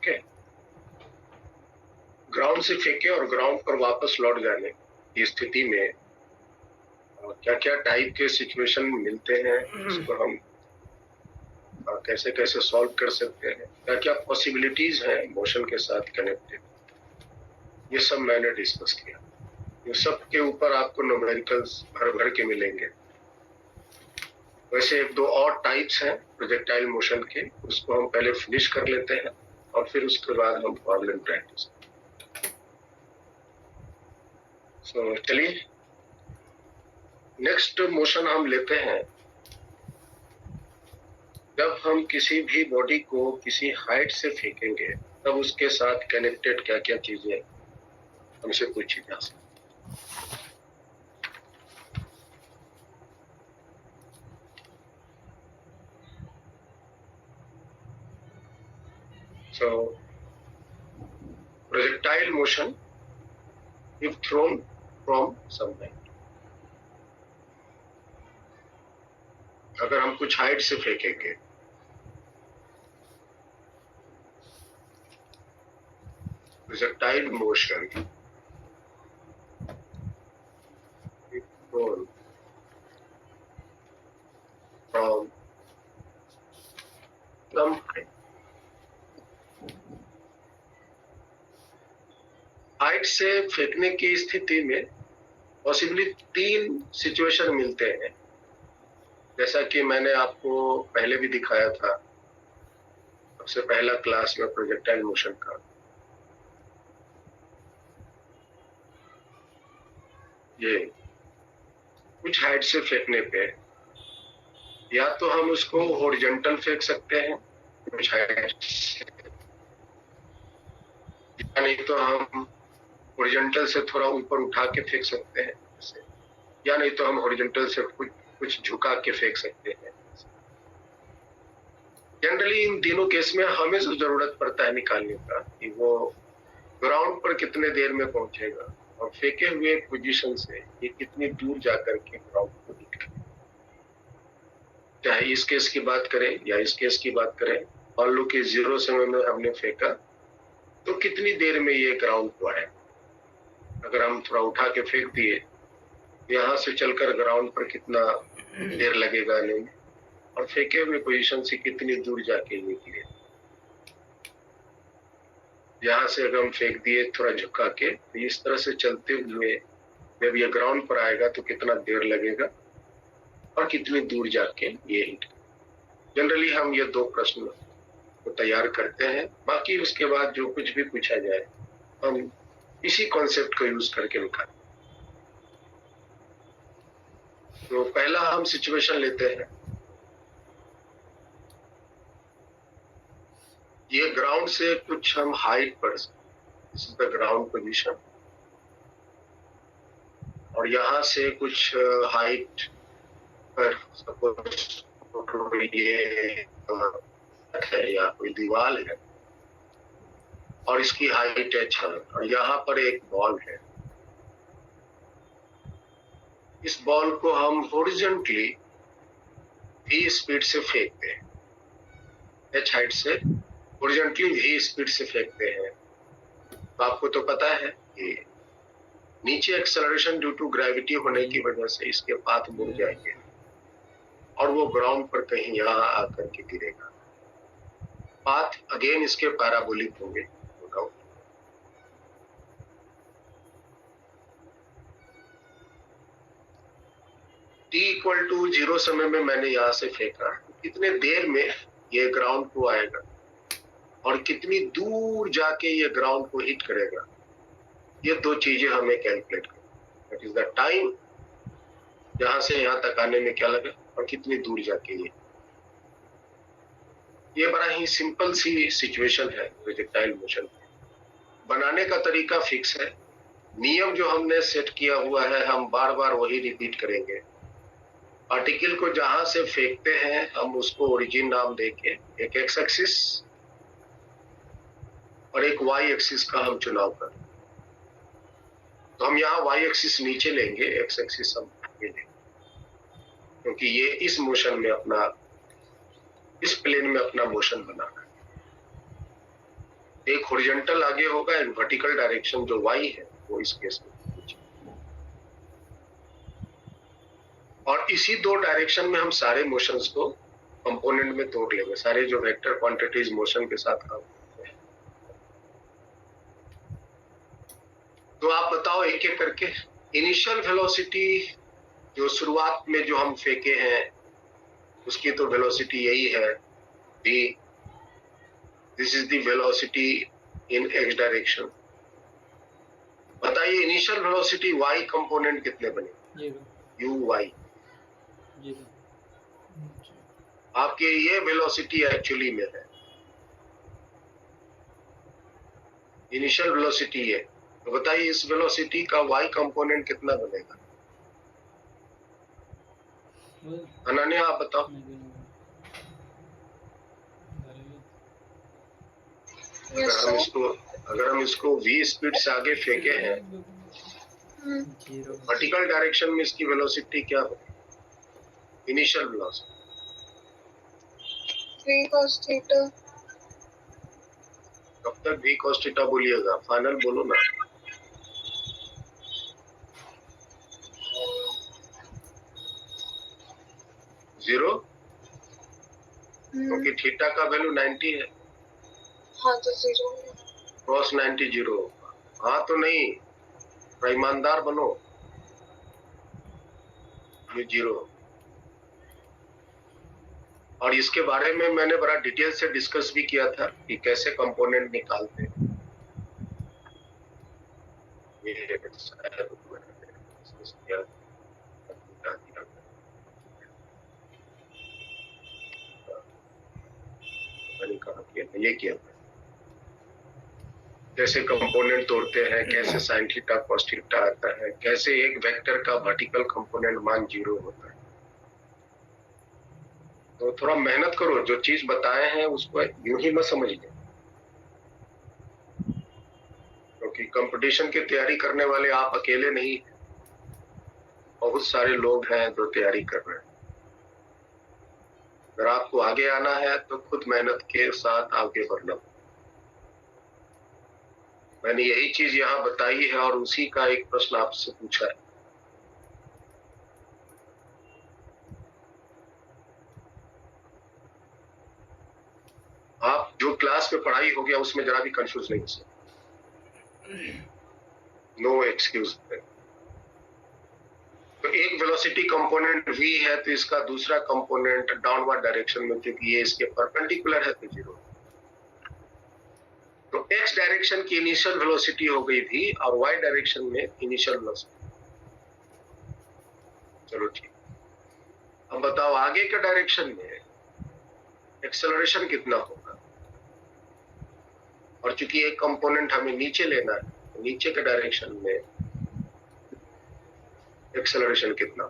Okay, ground से फेंके और ग्राउंड पर वापस लौट जाने की स्थिति में क्या क्या टाइप के सिचुएशन मिलते हैं, इसको हम कैसे कैसे सॉल्व कर सकते हैं, क्या क्या पॉसिबिलिटीज हैं मोशन के साथ कनेक्टेड, ये सब मैंने डिस्कस किया। ये सब के ऊपर आपको न्यूमेरिकल्स भर भर के मिलेंगे। वैसे एक दो और टाइप्स हैं प्रोजेक्टाइल मोशन के, उसको हम पहले फिनिश कर लेते हैं और फिर उसके बाद हम प्रॉब्लम प्रैक्टिस। चलिए नेक्स्ट मोशन हम लेते हैं। जब हम किसी भी बॉडी को किसी हाइट से फेंकेंगे तब उसके साथ कनेक्टेड क्या क्या चीजें हमसे पूछी जा सकती। So projectile motion if thrown from some height. अगर हम कुछ हाइट से फेंकेंगे, projectile motion if thrown from some height. Height से फेंकने की स्थिति में पॉसिबली 3 सिचुएशन मिलते हैं, जैसा कि मैंने आपको पहले भी दिखाया था सबसे पहला क्लास में प्रोजेक्टाइल मोशन का। ये कुछ हाइट से फेंकने पे या तो हम उसको हॉरिजॉन्टल फेंक सकते हैं कुछ हाइट से, या नहीं तो हम हॉरिजॉन्टल से थोड़ा ऊपर उठा के फेंक सकते हैं, या नहीं तो हम हॉरिजॉन्टल से कुछ झुका के फेंक सकते हैं। जनरली इन तीनों केस में हमें जरूरत पड़ता है निकालने का कि वो ग्राउंड पर कितने देर में पहुंचेगा और फेंके हुए पोजीशन से ये कितनी दूर जाकर के ग्राउंड को निकले। चाहे इस केस की बात करें या इस केस की बात करें, मान लो कि 0 समय में हमने फेंका तो कितनी देर में ये ग्राउंड को आए। अगर हम थोड़ा उठा के फेंक दिए, यहाँ से चलकर ग्राउंड पर कितना देर लगेगा आने में, और फेंके हुए पोजीशन से कितनी दूर जाके निकले। यहाँ से अगर हम फेंक दिए थोड़ा झुका के, तो इस तरह से चलते हुए जब ये ग्राउंड पर आएगा तो कितना देर लगेगा और कितनी दूर जाके ये हिट। जनरली हम ये 2 प्रश्न को तैयार करते हैं, बाकी उसके बाद जो कुछ भी पूछा जाए हम इसी कॉन्सेप्ट को यूज करके निकालें। तो पहला हम सिचुएशन लेते हैं, ये ग्राउंड से कुछ हम हाइट पर, इस द ग्राउंड पोजीशन, और यहाँ से कुछ हाइट पर सपोज ये है या कोई दीवार है और इसकी हाइट है 6 और यहाँ पर एक बॉल है। इस बॉल को हम हॉरिजॉन्टली v स्पीड से फेंकते हैं, h हाइट से हॉरिजॉन्टली v स्पीड से फेंकते हैं। तो आपको तो पता है कि नीचे एक्सेलरेशन ड्यू टू ग्रेविटी होने की वजह से इसके पाथ मुड़ जाएंगे और वो ग्राउंड पर कहीं यहाँ आकर के गिरेगा। पाथ अगेन इसके पैराबोलिक होंगे, no doubt. t equal to 0 समय में मैंने यहाँ से फेंका, कितने देर में ये ग्राउंड को आएगा और कितनी दूर जाके ये ग्राउंड को हिट करेगा, ये 2 चीजें हमें कैलकुलेट करनी। दैट इज द टाइम, यहाँ से यहाँ तक आने में क्या लगा और कितनी दूर जाके ये बड़ा ही सिंपल सी सिचुएशन है प्रोजेक्टाइल मोशन। बनाने का तरीका फिक्स है, नियम जो हमने सेट किया हुआ है हम बार बार वही रिपीट करेंगे। पार्टिकल को जहां से फेंकते हैं हम उसको ओरिजिन नाम देके एक एक्स एक्सिस और एक वाई एक्सिस का हम चुनाव करें। तो हम यहाँ वाई एक्सिस नीचे लेंगे, एक्स एक्सिस हम आगे लेंगे, क्योंकि ये इस मोशन में अपना, इस प्लेन में अपना मोशन बना है। एक हॉरिजॉन्टल आगे होगा, एक वर्टिकल डायरेक्शन जो y है वो इस केस में नीचे। और इसी दो डायरेक्शन में हम सारे मोशंस को कंपोनेंट में तोड़ लेंगे, सारे जो वेक्टर क्वांटिटीज मोशन के साथ काम करते हैं। तो आप बताओ एक एक करके। इनिशियल वेलोसिटी जो शुरुआत में जो हम फेंके हैं उसकी तो वेलोसिटी यही है v, this is the velocity in x direction. बताइए इनिशियल वेलोसिटी y कंपोनेंट कितने बने? u y। आपके ये वेलोसिटी एक्चुअली में है, इनिशियल वेलोसिटी है। तो बताइए इस वेलोसिटी का y कंपोनेंट कितना बनेगा? अनन्या आप बताओ। अगर हम इसको v स्पीड से आगे फेंके हैं, वर्टिकल डायरेक्शन में इसकी वेलोसिटी क्या होगी? Initial velocity v cos theta. कब तक v cos थीटा बोलिएगा? फाइनल बोलो ना। जीरो, क्योंकि थीटा का वैल्यू 90 है। हाँ तो जीरो क्रॉस 90 जीरो होगा। हाँ तो नहीं, ईमानदार बनो, ये जीरो। और इसके बारे में मैंने बड़ा डिटेल से डिस्कस भी किया था कि कैसे कंपोनेंट निकालते हैं। ये किया कैसे कंपोनेंट तोड़ते हैं, कैसे साइन थीटा कॉस थीटा आता है, कैसे एक वेक्टर का वर्टिकल कंपोनेंट मान जीरो होता है। तो थोड़ा मेहनत करो, जो चीज बताए हैं उसको यूं ही मत समझिए, क्योंकि कंपटीशन की तैयारी करने वाले आप अकेले नहीं, बहुत सारे लोग हैं जो तैयारी कर रहे हैं। अगर आपको आगे आना है तो खुद मेहनत के साथ आगे बढ़ना। मैंने यही चीज यहाँ बताई है और उसी का एक प्रश्न आपसे पूछा है। आप जो क्लास में पढ़ाई हो गया उसमें जरा भी कंफ्यूज नहीं हो सकते, नो एक्सक्यूज। तो एक वेलोसिटी कंपोनेंट v है तो इसका दूसरा कंपोनेंट डाउनवर्ड डायरेक्शन में, क्योंकि ये इसके परपेंडिकुलर है तो जीरो। तो x डायरेक्शन की इनिशियल वेलोसिटी हो गई v और y डायरेक्शन में इनिशियल वेलोसिटी। चलो ठीक, अब बताओ आगे के डायरेक्शन में एक्सेलरेशन कितना होगा? और चूंकि एक कंपोनेंट हमें नीचे लेना है तो नीचे के डायरेक्शन में एक्सेलरेशन कितना?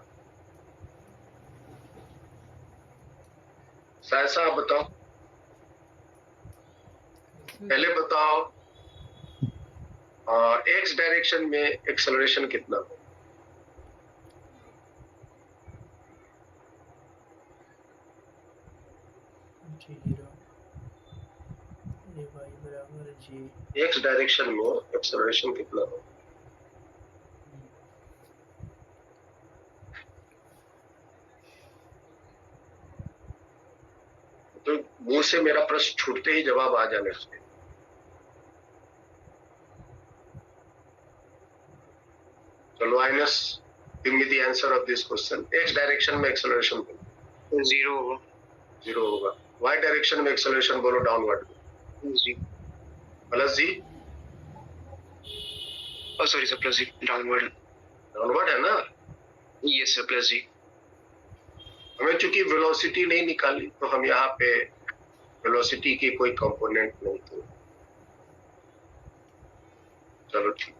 साहसा आप बताओ, पहले बताओ एक्स डायरेक्शन में एक्सेलरेशन कितना हो? एक्स डायरेक्शन में एक्सेलरेशन कितना हो? तो मुंह से मेरा प्रश्न छूटते ही जवाब आ जाने चाहिए। चलो आइनस, give me the answer of this question. x direction में एक्सेलरेशन बोलो जीरो होगा। जीरो होगा। y डायरेक्शन में एक्सेलरेशन बोलो डाउनवर्ड जी प्लस जी। सॉरी सर, प्लस जी। डाउनवर्ड डाउनवर्ड है ना? यस सर, प्लस जी। हमें चूंकि वेलोसिटी नहीं निकाली तो हम यहाँ पे वेलोसिटी की कोई कंपोनेंट नहीं थे। चलो ठीक,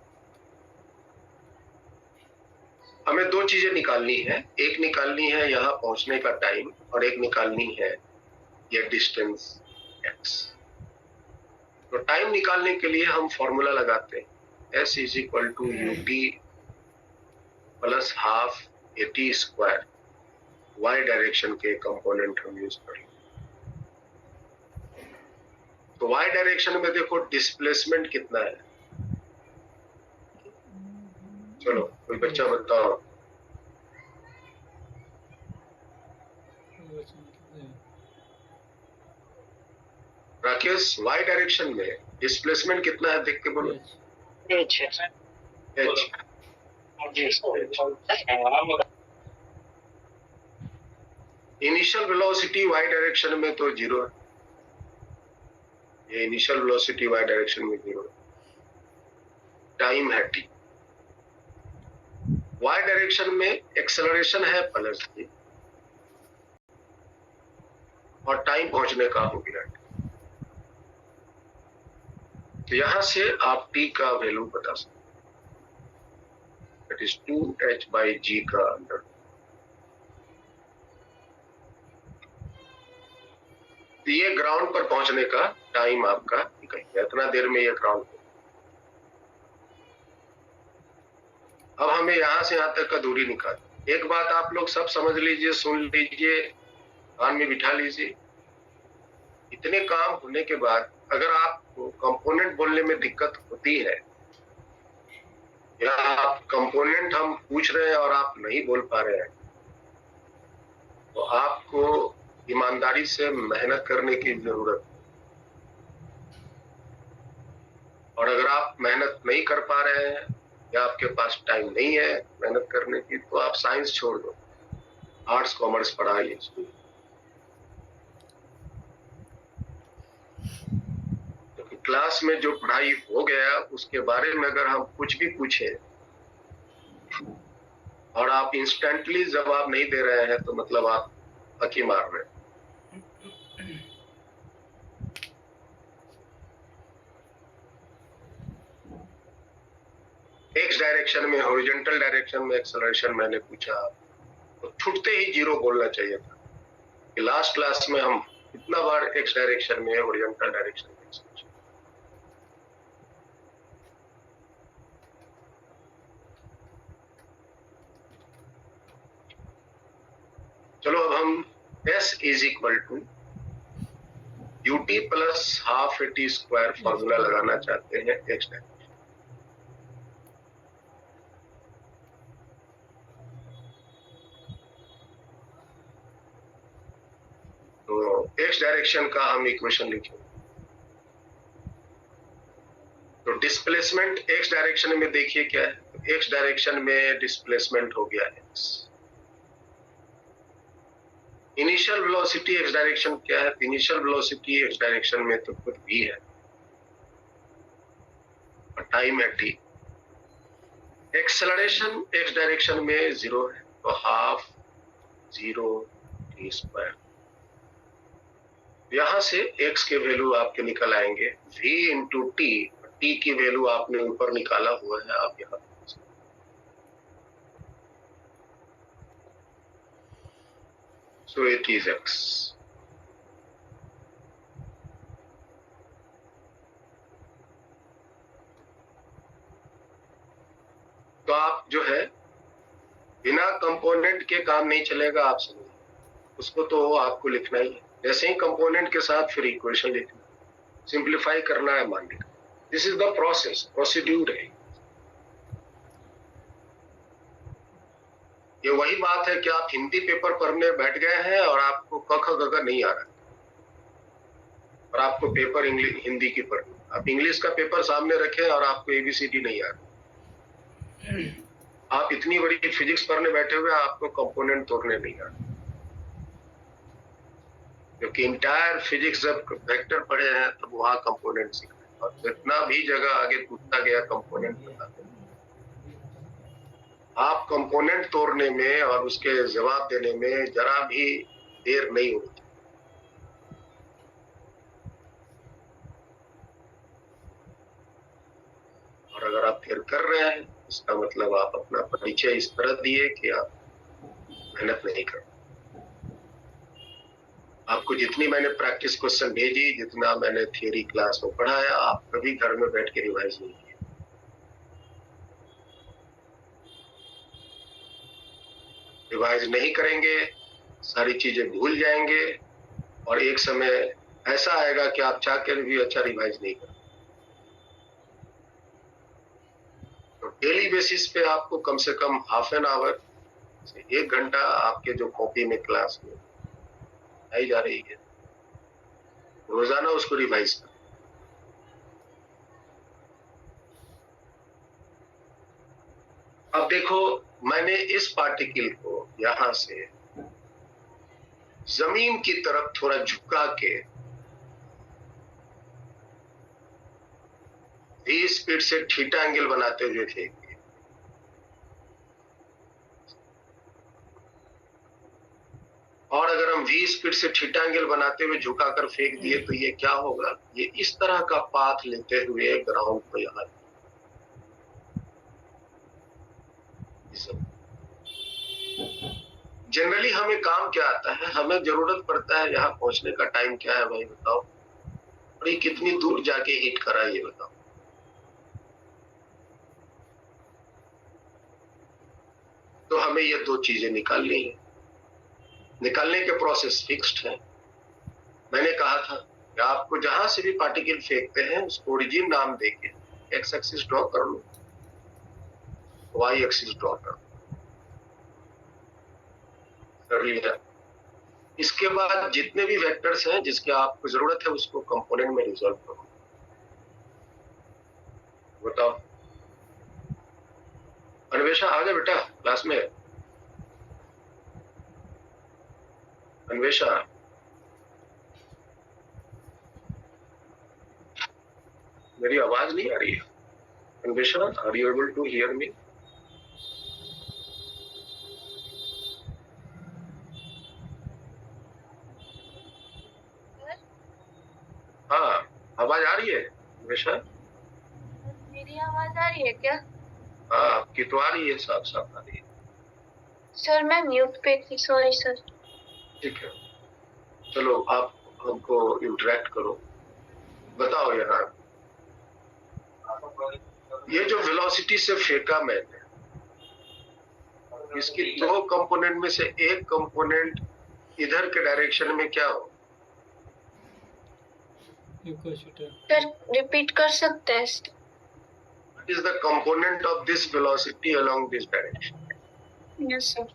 हमें दो चीजें निकालनी है, एक निकालनी है यहाँ पहुंचने का टाइम और एक निकालनी है ये डिस्टेंस x। तो टाइम निकालने के लिए हम फॉर्मूला लगाते हैं s is equal to ut plus half at square. y direction के कंपोनेंट हम यूज करेंगे। तो y डायरेक्शन में देखो डिस्प्लेसमेंट कितना है। चलो कोई बच्चा बताओ। राकेश, y डायरेक्शन में डिस्प्लेसमेंट कितना है देख के बोलो। H. h। Initial velocity y direction में तो 0 है। ये इनिशियल वेलोसिटी y डायरेक्शन में 0 है। टाइम है t। y डायरेक्शन में एक्सेलरेशन है +g और टाइम पहुंचने का हो गया। तो यहां से आप t का वैल्यू बता सकते, दैट इज 2h/g का अंडर। तो ये ग्राउंड पर पहुंचने का टाइम आपका निकल गया, इतना देर में ये ग्राउंड। अब हमें यहां से यहां तक का दूरी निकाल। एक बात आप लोग सब समझ लीजिए, सुन लीजिए, कान में बिठा लीजिए। इतने काम होने के बाद अगर आपको कंपोनेंट बोलने में दिक्कत होती है या आप कंपोनेंट हम पूछ रहे हैं और आप नहीं बोल पा रहे हैं, तो आपको ईमानदारी से मेहनत करने की जरूरत है। और अगर आप मेहनत नहीं कर पा रहे हैं या आपके पास टाइम नहीं है मेहनत करने की, तो आप साइंस छोड़ दो, आर्ट्स कॉमर्स पढ़ाइए। क्योंकि क्लास में जो पढ़ाई हो गया उसके बारे में अगर हम कुछ भी पूछे और आप इंस्टेंटली जवाब नहीं दे रहे हैं, तो मतलब आप हकी मार रहे हैं। एक्स डायरेक्शन में, हॉरिजॉन्टल डायरेक्शन में एक्सेलरेशन मैंने पूछा, तो छूटते ही 0 बोलना चाहिए था। कि लास्ट क्लास में हम कितना बार एक्स डायरेक्शन में, हॉरिजॉन्टल डायरेक्शन में एक्सेलरेशन। चलो अब हम S = ut + ½ at² फॉर्मूला लगाना चाहते हैं एक्स डायरेक्शन। तो एक्स डायरेक्शन का हम इक्वेशन लिखेंगे। तो डिस्प्लेसमेंट एक्स डायरेक्शन में देखिए क्या है। एक्स डायरेक्शन में डिस्प्लेसमेंट हो गया x। Initial velocity X direction क्या है? इनिशियल वेलोसिटी एक्स डायरेक्शन में तो खुद v है और टाइम है t। एक्सेलरेशन एक्स डायरेक्शन में 0 है, तो ½ 0 t²। यहां से x के वैल्यू आपके निकल आएंगे v × t। t की वैल्यू आपने ऊपर निकाला हुआ है, आप यहाँ so it is x। तो आप जो है बिना कंपोनेंट के काम नहीं चलेगा, आप समझिए। उसको तो आपको लिखना ही है, जैसे ही कंपोनेंट के साथ फिर इक्वेशन लिखना, सिंप्लीफाई करना है, मानने का। This is the process, procedure है। ये वही बात है कि आप हिंदी पेपर पढ़ने बैठ गए हैं और आपको क ख ग घ नहीं आ रहा और आपको पेपर हिंदी की पढ़नी। आप इंग्लिश का पेपर सामने रखें और आपको ABCD नहीं आ रहा। आप इतनी बड़ी फिजिक्स पढ़ने बैठे हुए, आपको कंपोनेंट तोड़ने नहीं आ रहा। क्योंकि इंटायर फिजिक्स जब वेक्टर पढ़े हैं तब वहां कंपोनेंट सीख रहे हैं, और जितना भी जगह आगे टूटता गया कंपोनेंट बताते हैं। आप कंपोनेंट तोड़ने में और उसके जवाब देने में जरा भी देर नहीं होती। और अगर आप देर कर रहे हैं, इसका मतलब आप अपना परिचय इस तरह दिए कि आप मेहनत नहीं कर। आपको जितनी मैंने प्रैक्टिस क्वेश्चन भेजी, जितना मैंने थियरी क्लास में पढ़ाया, आप कभी घर में बैठ के रिवाइज नहीं किए। रिवाइज नहीं करेंगे, सारी चीजें भूल जाएंगे और एक समय ऐसा आएगा कि आप चाह कर भी अच्छा रिवाइज नहीं कर। तो डेली बेसिस पे आपको कम से कम हाफ एन आवर से 1 घंटा आपके जो कॉपी में क्लास में आई जा रही है, रोजाना उसको रिवाइज कर। अब देखो, मैंने इस पार्टिकल को यहां से जमीन की तरफ थोड़ा झुका के v स्पीड से थीटा एंगल बनाते हुए फेंक दिया। और अगर हम v स्पीड से थीटा एंगल बनाते हुए झुकाकर फेंक दिए तो ये क्या होगा, ये इस तरह का पाथ लेते हुए ग्राउंड को यहां जनरली हमें काम क्या आता है, हमें जरूरत पड़ता है यहाँ पहुंचने का टाइम क्या है भाई बताओ, और ये कितनी दूर जाके हिट करा ये बताओ। तो हमें ये दो चीजें निकालनी है। निकालने के प्रोसेस फिक्स्ड है। मैंने कहा था कि आपको जहां से भी पार्टिकल फेंकते हैं उसको ओरिजिन नाम देके एक्स एक्सिस ड्रॉ कर लो, वाई एक्सिस ड्रॉ कर लिया। इसके बाद जितने भी वेक्टर्स हैं जिसकी आपको जरूरत है उसको कंपोनेंट में रिजॉल्व करो। बताओ अन्वेषा, आ जा बेटा क्लास में। अन्वेषा, मेरी आवाज नहीं आ रही है। Anvesha, are you able to hear me? हाँ, आवाज आ रही है अन्वेषा? मेरी आवाज आ रही है क्या? हाँ, आपकी तो आ रही है, साफ साफ आ रही है। सर मैं म्यूट पे थी, सॉरी सर। ठीक है, चलो आप हमको इंटरेक्ट करो। बताओ यहाँ, ये जो वेलोसिटी से फेंका मैंने, इसकी दो कंपोनेंट में से एक कंपोनेंट इधर के डायरेक्शन में क्या हो? सर रिपीट कर सकते हैं? What is the component of this velocity along this direction? Yes sir.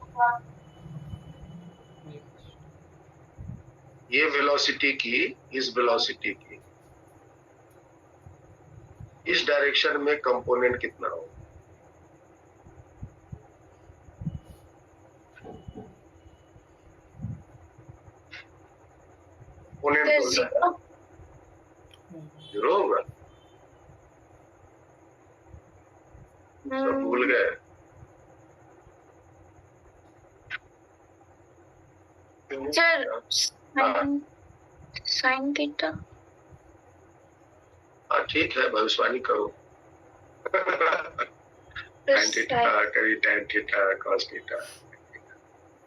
ये वेलोसिटी की, इस वेलोसिटी की इस डायरेक्शन में कंपोनेंट कितना हो? Component zero. जीरो होगा। सब भूल गए। Sir sine theta. हाँ ठीक है, भविष्यवाणी करो। tan थीटा, करी tan थीटा, cos थीटा।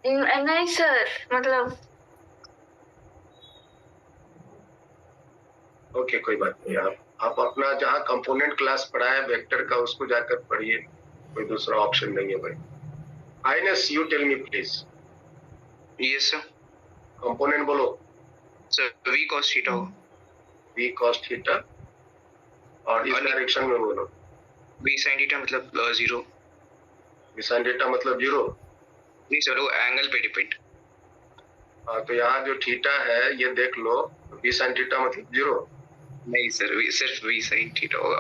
नहीं सर, मतलब ओके, कोई बात नहीं। आप अपना जहाँ कंपोनेंट क्लास पढ़ा है वेक्टर का उसको जाकर पढ़िए, कोई दूसरा ऑप्शन नहीं है भाई। आइनस, you tell me please. Yes sir. Component बोलो। सर v cos थीटा हो। v cos थीटा, और इस डायरेक्शन में बोलो v sin थीटा मतलब 0। v sin थीटा मतलब 0। नहीं सर, वो एंगल पे डिपेंड। हाँ, तो यहाँ जो थीटा है ये देख लो, v sin थीटा मतलब 0। नहीं सर, सिर्फ v sin थीटा होगा।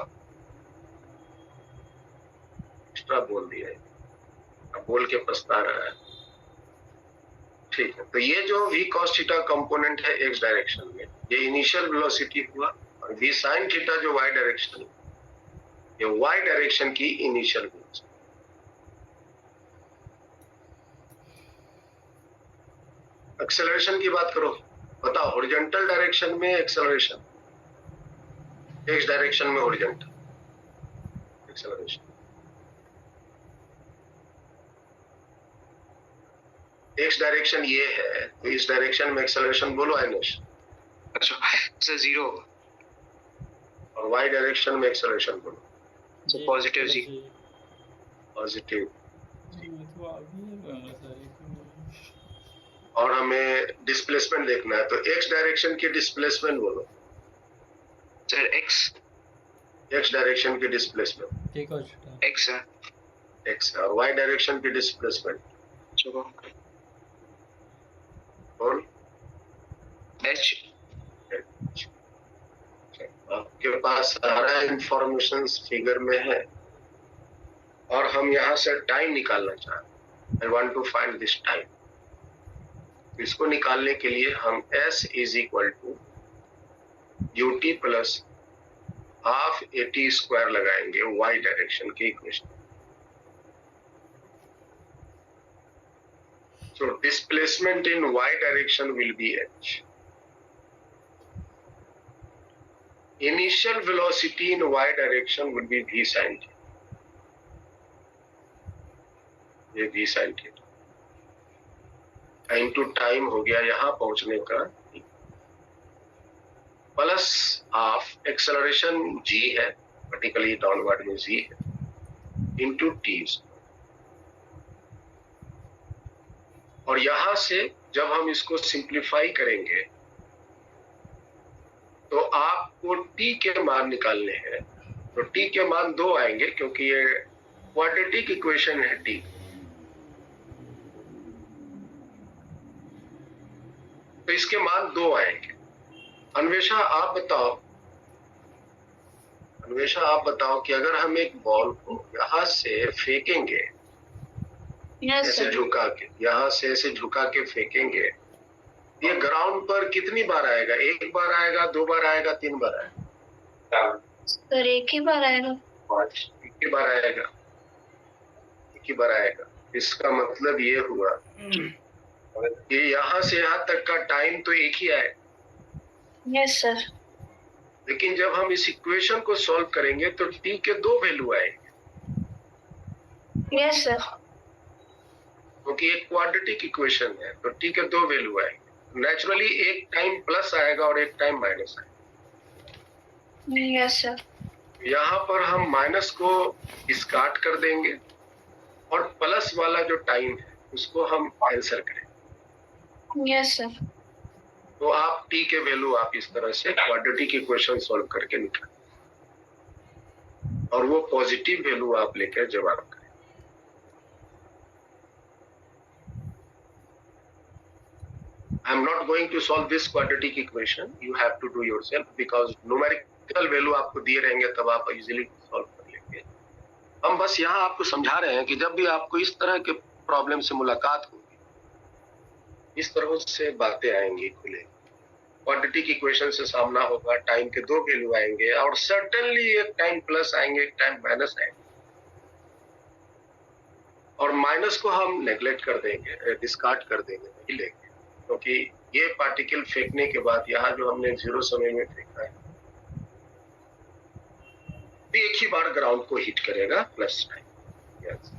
एक्स्ट्रा बोल दिया है, अब बोल के पछता रहा है। ठीक है, तो ये जो v cos थीटा कंपोनेंट है x डायरेक्शन में, ये इनिशियल वेलोसिटी हुआ, और v sin थीटा जो y डायरेक्शन है, ये y डायरेक्शन की इनिशियल वेलोसिटी। एक्सेलरेशन की बात करो, बताओ हॉरिजॉन्टल डायरेक्शन में एक्सेलरेशन, x डायरेक्शन में हॉरिजॉन्टल एक्सेलरेशन। x डायरेक्शन ये है, तो इस डायरेक्शन में एक्सेलरेशन बोलो आइनस। अच्छा सर 0 और y डायरेक्शन में एक्सेलरेशन बोलो। सर पॉजिटिव जी। पॉजिटिव। और हमें डिस्प्लेसमेंट देखना है, तो एक्स डायरेक्शन की डिस्प्लेसमेंट बोलो। सर एक्स डायरेक्शन की डिस्प्लेसमेंट एक्स है। एक्स है, और वाई डायरेक्शन की डिस्प्लेसमेंट चलो और एच। आपके पास सारा इंफॉर्मेशन फिगर में है और हम यहाँ से टाइम निकालना चाहते हैं। I want to find this time. इसको निकालने के लिए हम s is equal to ut plus half at square लगाएंगे y डायरेक्शन के equation. So displacement in y direction will be h. Initial velocity in y direction will be v sin theta. ये v sin theta। Time to time हो गया यहाँ पहुंचने का, plus half acceleration g है, vertically downward में g है, into t। और यहां से जब हम इसको सिंप्लीफाई करेंगे तो आपको t के मान निकालने हैं। तो t के मान 2 आएंगे क्योंकि ये क्वाड्रेटिक इक्वेशन है t। तो इसके मान 2 आएंगे। अन्वेषा आप बताओ कि अगर हम एक बॉल को यहां से फेंकेंगे, यस ऐसे सर। झुका के, यहाँ से ऐसे झुका के फेंकेंगे, ये ग्राउंड पर कितनी बार आएगा? 1 बार आएगा, 2 बार आएगा, 3 बार आएगा? सर एक ही बार आएगा। 1 ही बार आएगा। 1 ही बार आएगा। इसका मतलब ये हुआ कि यहाँ से यहाँ तक का टाइम तो एक ही आएगा। Yes sir. लेकिन जब हम इस इक्वेशन को सॉल्व करेंगे तो t के 2 वैल्यू आएंगे, यस सर। क्योंकि एक क्वाड्रेटिक इक्वेशन है तो t के 2 वैल्यू आएंगे। नेचुरली एक टाइम प्लस आएगा और एक टाइम माइनस आएगा। Yes sir. यहाँ पर हम माइनस को डिस्कार्ड कर देंगे और प्लस वाला जो टाइम है उसको हम आंसर करेंगे। Yes sir. तो आप t के वैल्यू आप इस तरह से क्वाड्रेटिक इक्वेशन सॉल्व करके निकालें और वो पॉजिटिव वैल्यू आप लेकर जवाब करें। I am not going to solve this quadratic equation. You have to do yourself because numerical value आपको दिए रहेंगे तब आप इजीली सॉल्व कर लेंगे। हम बस यहाँ आपको समझा रहे हैं कि जब भी आपको इस तरह के प्रॉब्लम से मुलाकात होगी, इस तरह से बातें आएंगी खुले, क्वाड्रेटिक इक्वेशन से सामना होगा, टाइम के 2 वैल्यू आएंगे और सर्टेनली एक टाइम प्लस आएंगे, एक टाइम माइनस आएंगे। और माइनस को हम नेग्लेक्ट कर देंगे, डिस्कार्ड कर देंगे, नहीं लेंगे, क्योंकि ये पार्टिकल फेंकने के बाद यहाँ जो हमने 0 समय में फेंका है तो एक ही बार ग्राउंड को हिट करेगा प्लस टाइम। yes.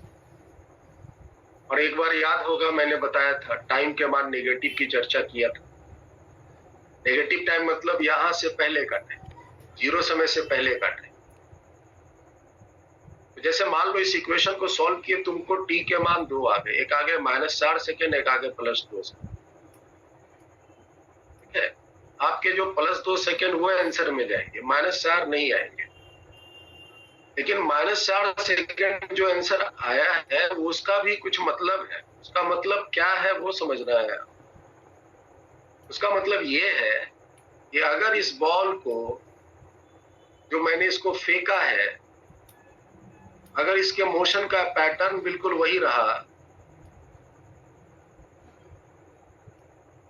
और एक बार याद होगा मैंने बताया था टाइम के मान नेगेटिव की चर्चा किया था। नेगेटिव टाइम मतलब यहाँ से पहले का टाइम, 0 समय से पहले का टाइम। जैसे मान लो इस इक्वेशन को सॉल्व किए, तुमको t के मान 2 आ गए, एक आगे -4 सेकेंड, एक आगे +2 सेकेंड। ठीक है, आपके जो +2 सेकेंड वो आंसर में जाएंगे, -4 नहीं आएंगे। लेकिन -4 सेकेंड जो आंसर आया है उसका भी कुछ मतलब है। उसका मतलब क्या है वो समझना है। उसका मतलब ये है कि अगर इस बॉल को जो मैंने इसको फेंका है, अगर इसके मोशन का पैटर्न बिल्कुल वही रहा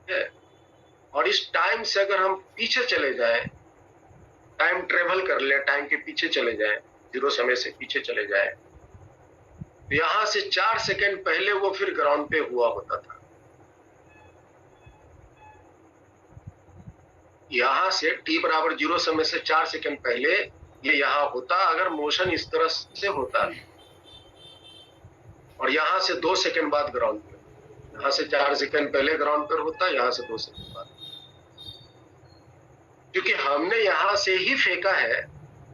है और इस टाइम से अगर हम पीछे चले जाएं, टाइम ट्रेवल कर ले, टाइम के पीछे चले जाएं, 0 समय से पीछे चले जाएं, तो यहां से 4 सेकेंड पहले वो फिर ग्राउंड पे हुआ होता था। यहां से t बराबर 0 समय से 4 सेकेंड पहले ये यहाँ होता अगर मोशन इस तरह से होता, और यहाँ से 2 सेकेंड बाद ग्राउंड पे, यहाँ से 4 सेकेंड पहले ग्राउंड पर होता, यहाँ से 2 सेकेंड बाद। क्योंकि हमने यहाँ से ही फेंका है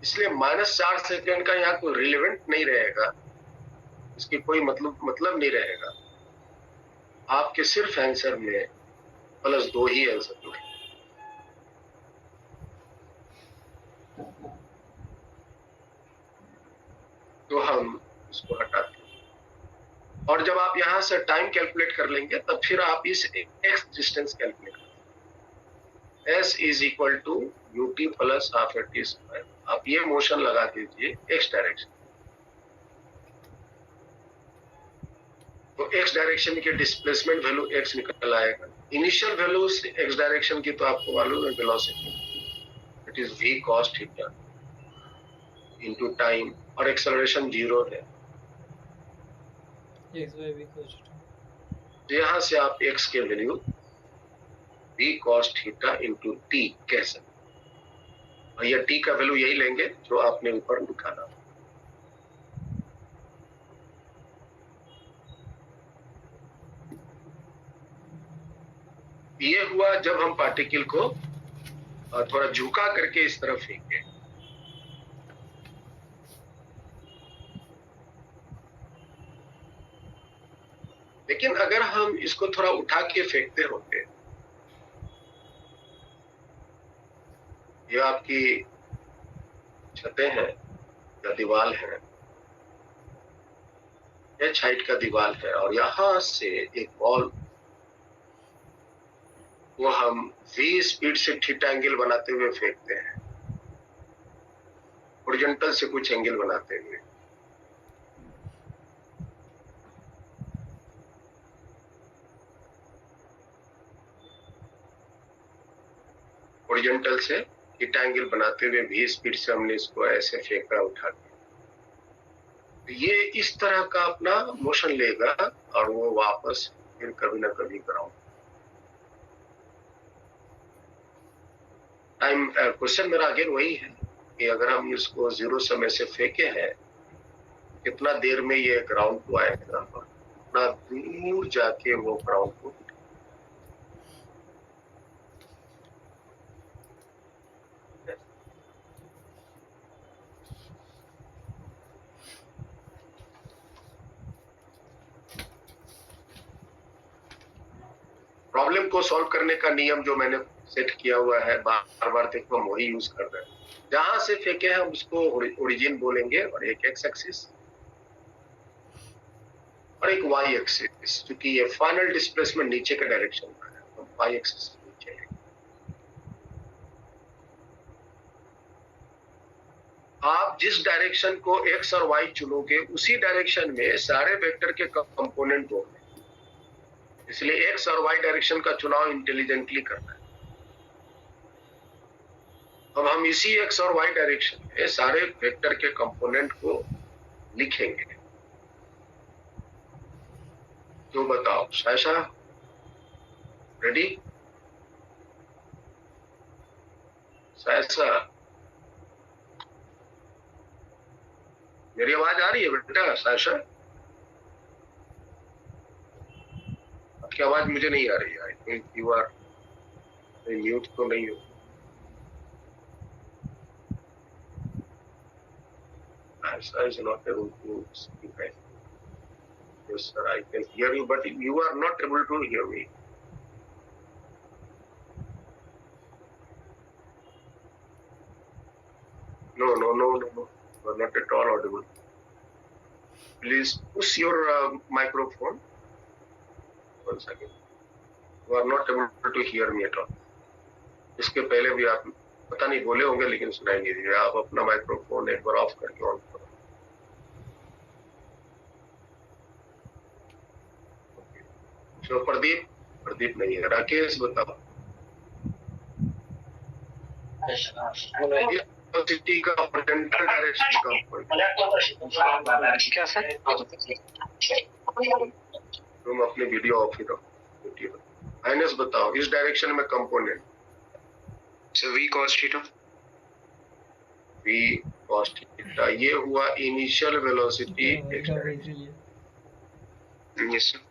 इसलिए -4 सेकेंड का यहाँ कोई रिलेवेंट नहीं रहेगा, इसकी कोई मतलब नहीं रहेगा। आपके सिर्फ आंसर में +2 ही आंसर जुड़े। तो हम इसको हटाते हैं और जब आप यहां से टाइम कैलकुलेट कर लेंगे तब फिर आप इस x डिस्टेंस कैलकुलेट करें। s is equal to ut plus half a t square. आप ये मोशन लगा दीजिए x डायरेक्शन, तो x डायरेक्शन की डिस्प्लेसमेंट वैल्यू x निकल आएगा। इनिशियल वैल्यू x डायरेक्शन की तो आपको मालूम है velocity, it is v cos theta into time, और एक्सेलरेशन 0 है। तो यहाँ से आप x के value v cos theta into t कह सकते, और यह t का वैल्यू यही लेंगे जो आपने ऊपर निकाला। ये हुआ जब हम पार्टिकल को थोड़ा झुका करके इस तरफ फेंके। लेकिन अगर हम इसको थोड़ा उठा के फेंकते होते, ये आपकी छतें हैं या दीवार है, h हाइट का दीवार है, और यहां से एक बॉल वो हम v स्पीड से थीटा एंगल बनाते हुए फेंकते हैं, हॉरिजॉन्टल से कुछ एंगल बनाते हुए। हॉरिजॉन्टल से थीटा एंगल बनाते हुए v स्पीड से हमने इसको ऐसे फेंका उठा के, ये इस तरह का अपना मोशन लेगा और वो वापस फिर कभी ना कभी ग्राउंड। टाइम क्वेश्चन मेरा अगेन वही है कि अगर हम इसको 0 समय से फेंके हैं, कितना देर में ये ग्राउंड को आएगा, कितना दूर जाके वो ग्राउंड को। प्रॉब्लम को सॉल्व करने का नियम जो मैंने सेट किया हुआ है, बार बार देखो हम वही यूज कर रहे हैं। जहां से फेंके हैं हम उसको ओरिजिन बोलेंगे, और एक एक्स एक्सिस और एक वाई एक्सिस, क्योंकि ये फाइनल डिस्प्लेसमेंट नीचे के डायरेक्शन में है, तो वाई एक्सिस नीचे है। आप जिस डायरेक्शन को एक्स और वाई चुनोगे उसी डायरेक्शन में सारे वेक्टर के कंपोनेंट होंगे, इसलिए एक्स और वाई डायरेक्शन का चुनाव इंटेलिजेंटली करना है। अब हम इसी एक्स और वाई डायरेक्शन में सारे वेक्टर के कंपोनेंट को लिखेंगे। तो बताओ सायशा, रेडी? सायशा, मेरी आवाज आ रही है बेटा? सायशा, आपकी आवाज मुझे नहीं आ रही है। I think you are mute तो नहीं हो। Saisha is not able to speak. Yes, sir, I can hear you, but you are not able to hear me. No. You are not at all audible. Please push your microphone. One second. You are not able to hear me at all. इसके पहले भी आप पता नहीं बोले होंगे लेकिन सुनाई नहीं दिए। आप अपना माइक्रोफोन एक बार ऑफ करके ऑन करो। तो प्रदीप नहीं है। राकेश बताओ। सिटी का हॉरिजॉन्टल डायरेक्शन का क्या सर? तुम अपने वीडियो ऑफ ही रखो। माइनस बताओ इस डायरेक्शन में कंपोनेंट। सो v cos theta. v cos theta, ये हुआ initial velocity x direction. Yes sir.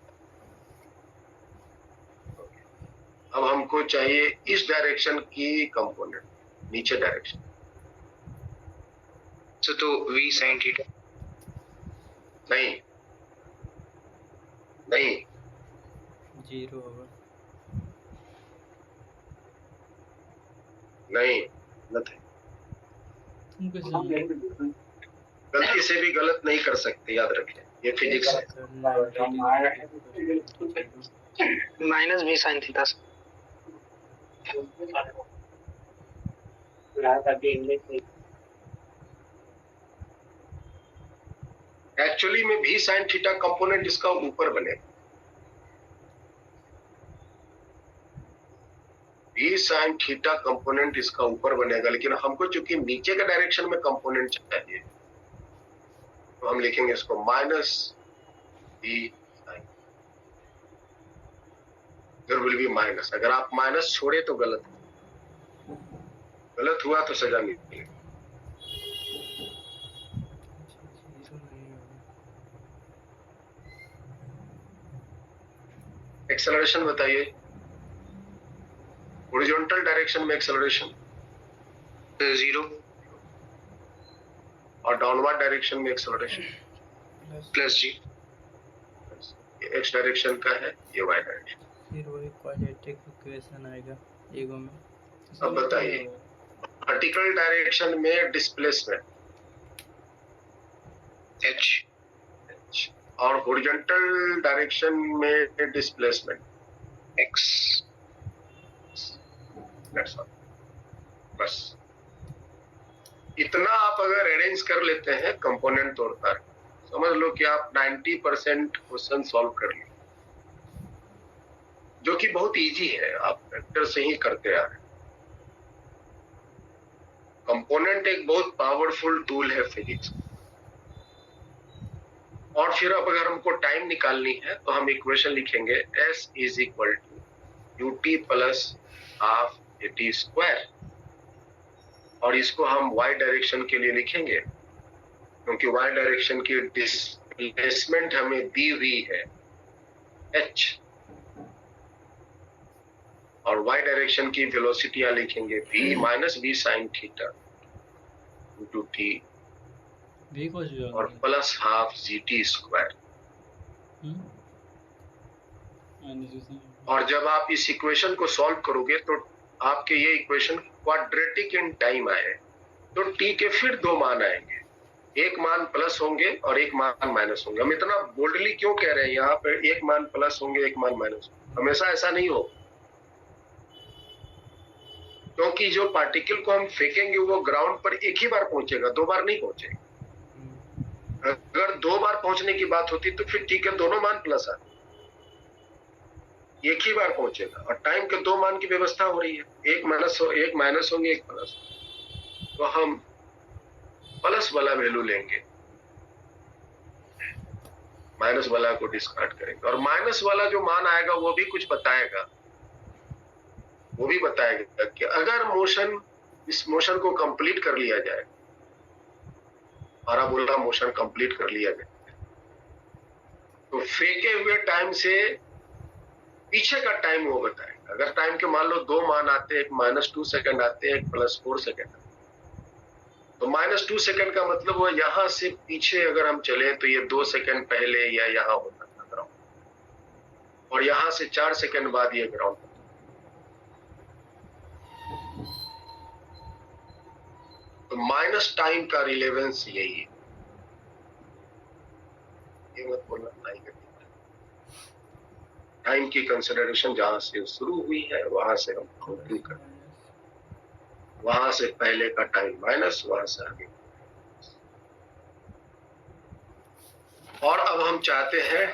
अब हमको चाहिए इस डायरेक्शन की कंपोनेंट, नीचे डायरेक्शन। सो तो v sin थीटा। नहीं, जीरो होगा। नहीं, गलत है। तुम कैसे जानते हो? गलती से भी गलत नहीं कर सकते, याद रखें, ये फिजिक्स है। Sir 90 minus B sine theta. Actually में भी साइन थीटा कंपोनेंट इसका ऊपर बनेगा, भी साइन थीटा कंपोनेंट इसका ऊपर बनेगा, लेकिन हमको चूंकि नीचे के डायरेक्शन में कंपोनेंट चाहिए तो हम लिखेंगे इसको minus B sine, there will be minus. अगर आप माइनस छोड़े तो गलत हुआ तो सजा मिलेगी। एक्सेलरेशन बताइए, हॉरिजॉन्टल डायरेक्शन में एक्सेलरेशन 0 और डाउनवर्ड डायरेक्शन में एक्सेलरेशन प्लस जी। ये एक्स डायरेक्शन का है, ये वाई डायरेक्शन। फिर वही क्वाड्रेटिक इक्वेशन आएगा ईगो में। अब बताइए, वर्टिकल डायरेक्शन में डिस्प्लेसमेंट एच और हॉरिजॉन्टल डायरेक्शन में डिस्प्लेसमेंट एक्स। बस इतना आप अगर अरेंज कर लेते हैं कंपोनेंट तौर पर, समझ लो कि आप 90% क्वेश्चन सॉल्व कर लिए, जो कि बहुत इजी है, आप वेक्टर से ही करते आ रहे हैं। कंपोनेंट एक बहुत पावरफुल टूल है फिजिक्स। और फिर अब अगर हमको टाइम निकालनी है तो हम इक्वेशन लिखेंगे S is equal to ut plus half at square, और इसको हम y डायरेक्शन के लिए लिखेंगे क्योंकि y डायरेक्शन की डिस्प्लेसमेंट हमें दी हुई है h, और y डायरेक्शन की वेलोसिटी लिखेंगे v minus v sine theta into t भी कुछ भी और प्लस हाफ gt स्क्वायर। और जब आप इस इक्वेशन को सॉल्व करोगे तो आपके ये इक्वेशन क्वाड्रेटिक इन टाइम आए तो t के फिर दो मान आएंगे, एक मान प्लस होंगे और एक मान माइनस होंगे। हम इतना बोल्डली क्यों कह रहे हैं, यहाँ पे एक मान प्लस होंगे एक मान माइनस होंगे, हमेशा ऐसा नहीं हो, क्योंकि जो पार्टिकल को हम फेंकेंगे वो ग्राउंड पर एक ही बार पहुंचेगा, दो बार नहीं पहुंचेगा। अगर दो बार पहुंचने की बात होती तो फिर ठीक है, दोनों मान प्लस आते, एक ही बार पहुंचेगा। और टाइम के दो मान की व्यवस्था हो रही है, एक माइनस होंगे एक प्लस, तो हम प्लस वाला वैल्यू लेंगे, माइनस वाला को डिस्कार्ड करेंगे। और माइनस वाला जो मान आएगा वो भी कुछ बताएगा, वो भी बताएगा कि अगर इस मोशन को कंप्लीट कर लिया जाए, पैराबोला मोशन कंप्लीट कर लिया जाए, तो फेंके हुए टाइम से पीछे का टाइम वो बताएगा। अगर टाइम के मान लो दो मान आते हैं, एक -2 सेकंड आते हैं, एक +4 सेकंड, तो -2 सेकंड का मतलब वो यहाँ से पीछे अगर हम चले तो ये 2 सेकंड पहले या यहाँ होता था ग्राउंड, और यहाँ से 4 सेकंड बाद ये ग्राउंड। तो माइनस टाइम का रिलेवेंस यही है, ये मत बोलना नहीं करती। टाइम की कंसिडरेशन जहां से शुरू हुई है वहां से हम कंक्लूड करते हैं, वहां से पहले का टाइम माइनस, वहां से आगे। और अब हम चाहते हैं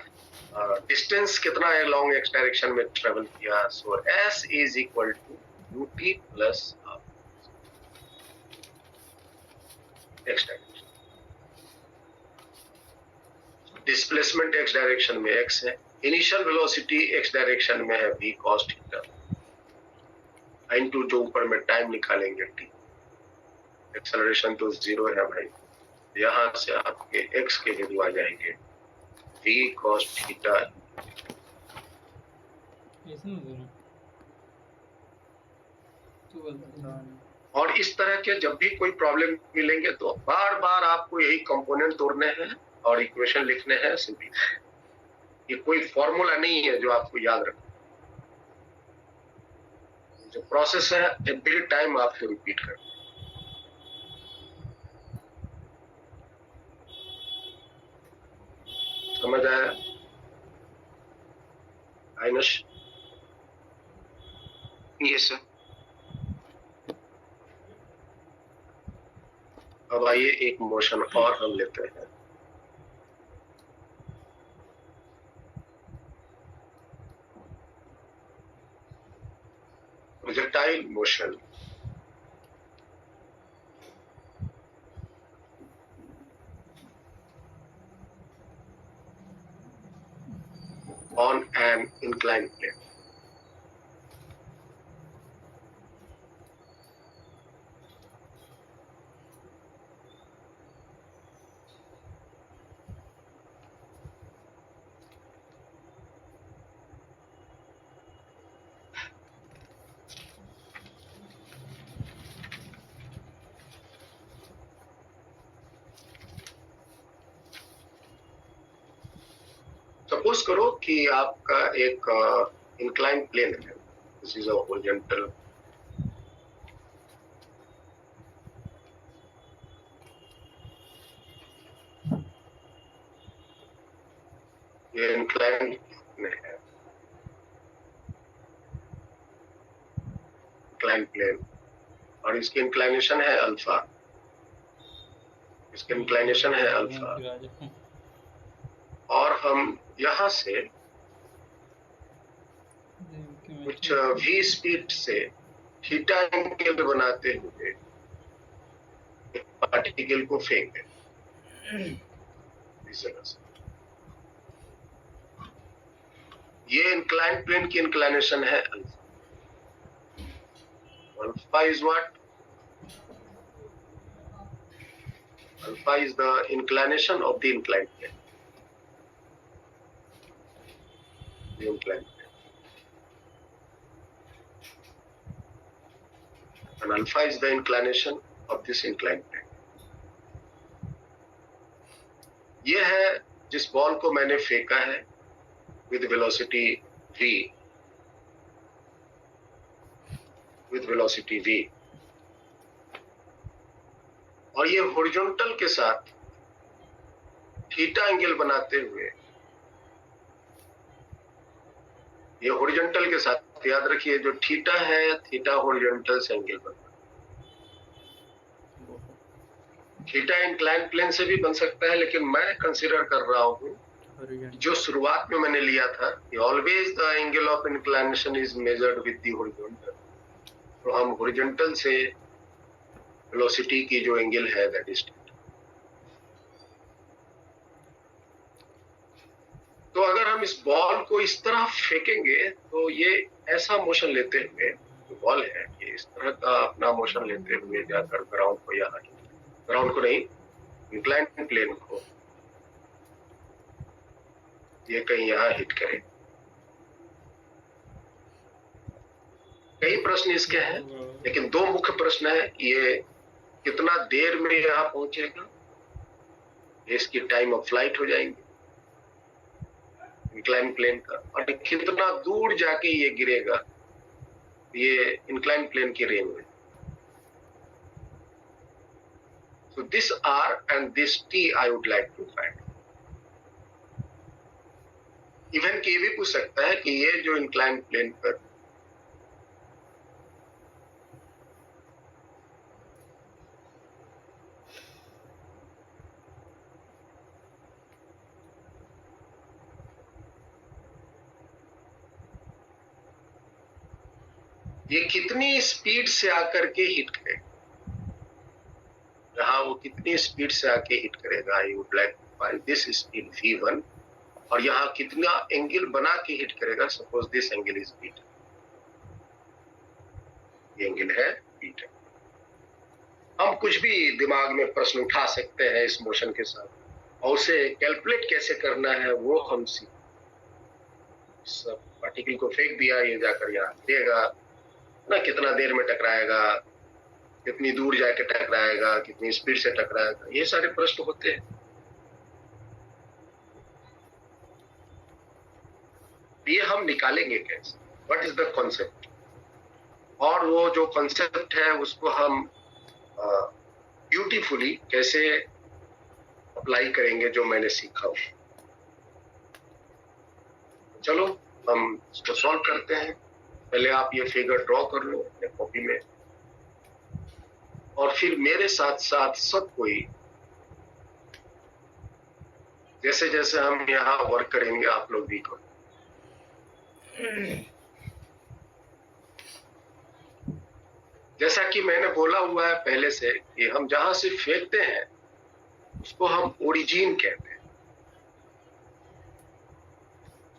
डिस्टेंस कितना है लॉन्ग एक्स डायरेक्शन में ट्रेवल किया, so s is equal to ut plus X direction. Displacement X direction में x है, इनिशियल वेलोसिटी एक्स डायरेक्शन में है v cos थीटा, इनटू जो ऊपर में टाइम निकालेंगे t। एक्सेलरेशन तो 0 है भाई, यहाँ से आपके x के वैल्यू आ जाएंगे v cos थीटा। और इस तरह के जब भी कोई प्रॉब्लम मिलेंगे तो बार बार आपको यही कंपोनेंट तोड़ने हैं और इक्वेशन लिखने हैं सिंपली। ये कोई फॉर्मूला नहीं है जो आपको याद रखना। जो प्रोसेस है एवरी टाइम आपको रिपीट करना है। समझ आया आइनश? Yes sir. अब आइए एक मोशन और हम लेते हैं। Projectile motion. on an inclined plane. Suppose करो कि आपका एक इंक्लाइन प्लेन है, दिस इज अ हॉरिजॉन्टल, ये इंक्लाइन है, इंक्लाइन प्लेन, और इसकी इंक्लाइनेशन है अल्फा, इसकी इंक्लाइनेशन है अल्फा, और हम यहाँ से कुछ v स्पीड से थीटा एंगल बनाते हुए एक पार्टिकल को फेंक दें इस जगह से। ये इंक्लाइन प्लेन की इंक्लाइनेशन है alpha. Alpha is what? Alpha is the inclination of the inclined plane, the inclined plane, and alpha is the inclination of this inclined plane. ये है जिस बॉल को मैंने फेंका है with velocity v, with velocity v, और ये horizontal के साथ थीटा एंगल बनाते हुए, ये हॉरिजॉन्टल के साथ याद रखिए जो थीटा है, थीटा हॉरिजॉन्टल से एंगल बनता है। थीटा इंक्लाइन प्लेन से भी बन सकता है, लेकिन मैं कंसीडर कर रहा हूं जो शुरुआत में मैंने लिया था कि always the angle of inclination is measured with the horizontal. तो हम हॉरिजॉन्टल से वेलोसिटी की जो एंगल है दैट इज थीटा। तो अगर हम इस बॉल को इस तरह फेंकेंगे तो ये ऐसा मोशन लेते हुए, जो बॉल है ये इस तरह का अपना मोशन लेते हुए जाकर ग्राउंड को, यहाँ ग्राउंड को नहीं, इंक्लाइंड प्लेन को ये कहीं यहाँ हिट करे। कई प्रश्न इसके हैं, लेकिन दो मुख्य प्रश्न है, ये कितना देर में यहाँ पहुंचेगा, इसकी टाइम ऑफ फ्लाइट हो जाएंगे इंक्लाइन प्लेन का, और कितना दूर जाके ये गिरेगा, ये इंक्लाइन प्लेन की रेंज में। So this R and this T I would like to find. Even ये भी पूछ सकता है कि ये जो इंक्लाइन प्लेन पर ये कितनी स्पीड से आकर के हिट करेगा, यहाँ वो कितनी स्पीड से आके हिट करेगा, I would like to find this speed v1, और यहाँ कितना एंगल बना के हिट करेगा, suppose this angle is beta, ये एंगल है बीटा। हम कुछ भी दिमाग में प्रश्न उठा सकते हैं इस मोशन के साथ, और उसे कैलकुलेट कैसे करना है वो हम सीख। सब पार्टिकल को फेंक दिया, ये जाकर यहाँ गिरेगा ना, कितना देर में टकराएगा, कितनी दूर जाके टकराएगा, कितनी स्पीड से टकराएगा, ये सारे प्रश्न होते हैं। ये हम निकालेंगे कैसे, व्हाट इज द कॉन्सेप्ट? और वो जो कॉन्सेप्ट है उसको हम ब्यूटीफुली कैसे अप्लाई करेंगे जो मैंने सीखा हूँ। चलो हम इसको सॉल्व करते हैं। पहले आप ये फिगर ड्रॉ कर लो अपने कॉपी में, और फिर मेरे साथ साथ सब कोई जैसे जैसे हम यहाँ वर्क करेंगे आप लोग भी करो। जैसा कि मैंने बोला हुआ है पहले से कि हम जहां से फेंकते हैं उसको हम ओरिजिन कहते हैं,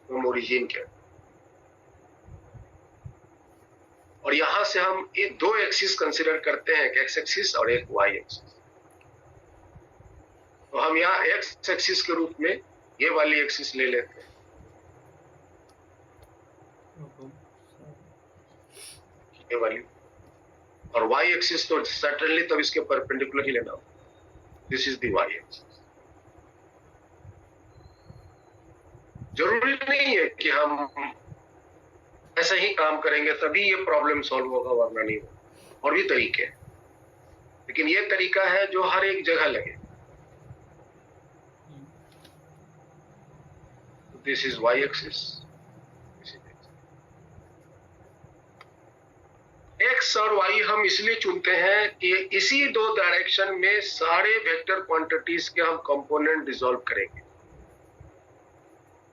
हम ओरिजिन कहते हैं। और यहां से हम एक दो एक्सिस कंसीडर करते हैं, एक एक्स एक्सिस और एक वाई एक्सिस। तो हम यहाँ एक्स एक्सिस के रूप में ये वाली एक्सिस ले लेते हैं, ये वाली, और वाई एक्सिस तो सर्टेनली तब इसके परपेंडिकुलर ही लेना होगा। This is the Y axis. जरूरी नहीं है कि हम ऐसे ही काम करेंगे तभी ये प्रॉब्लम सॉल्व होगा, वरना नहीं होगा। और भी तरीके हैं, लेकिन ये तरीका है जो हर एक जगह लगे। This is Y axis, X और वाई हम इसलिए चुनते हैं कि इसी दो डायरेक्शन में सारे वेक्टर क्वांटिटीज के हम कंपोनेंट डिसॉल्व करेंगे।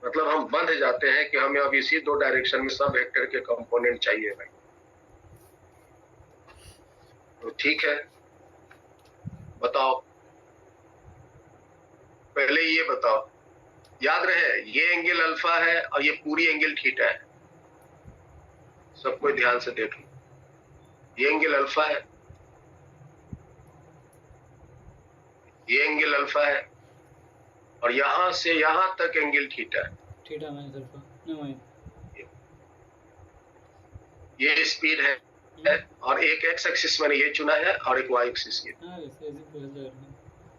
मतलब हम बंध जाते हैं कि हमें अब इसी दो डायरेक्शन में सब वेक्टर के कंपोनेंट चाहिए भाई। तो ठीक है, बताओ, पहले ये बताओ, याद रहे ये एंगल अल्फा है और ये पूरी एंगल थीटा है। सब कोई ध्यान से देख लो, ये एंगल अल्फा है, ये एंगल अल्फा है, और यहां से यहां तक एंगल थीटा है। थीटा माइनस अल्फा नहीं, ये स्पीड है, और एक एक्स एक्सिस मैंने ये चुना है और एक वाई एक्सिस ये।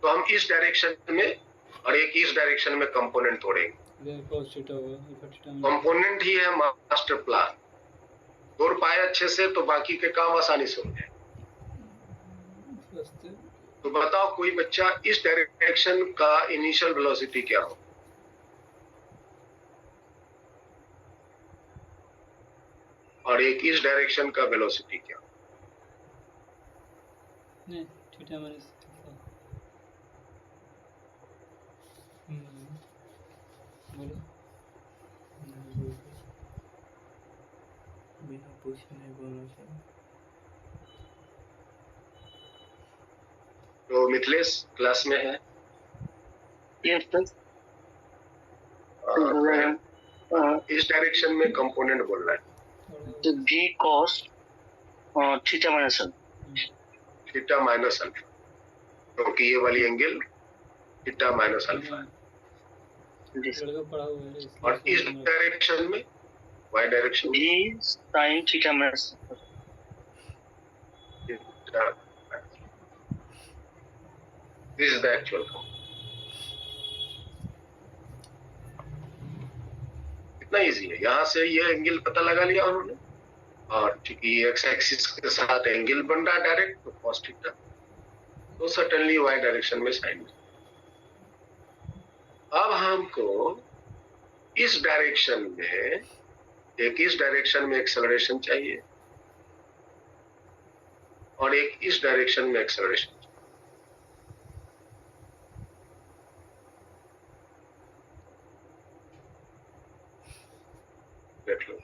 तो हम इस डायरेक्शन में और एक इस डायरेक्शन में कंपोनेंट तोड़ेंगे। कंपोनेंट ही है मास्टर प्लान। तोड़ पाए अच्छे से तो बाकी के काम आसानी से हो जाए। तो बताओ कोई बच्चा, इस डायरेक्शन का इनिशियल वेलोसिटी क्या हो? और एक इस डायरेक्शन का वेलोसिटी क्या हो? थीटा माइनस बोलो, बिना पूछे नहीं बोलना चाहिए। तो मिथिलेश क्लास में है? Yes sir. इस डायरेक्शन में कंपोनेंट बोल रहा है v cos theta minus theta minus alpha, क्योंकि ये वाली एंगल थीटा माइनस अल्फा है। पढ़ा हुआ है। और इस डायरेक्शन में, वाई डायरेक्शन में, v sin theta minus this is the actual component. इतना इजी है, यहाँ से ये एंगल पता लगा लिया उन्होंने, और चूंकि एक्स एक्सिस के साथ एंगल बन रहा है डायरेक्ट, तो कॉस थीटा, तो सर्टेनली वाई डायरेक्शन में साइन। अब हमको इस डायरेक्शन में, एक इस डायरेक्शन में एक्सेलरेशन चाहिए और एक इस डायरेक्शन में एक्सेलरेशन चाहिए। देख लो,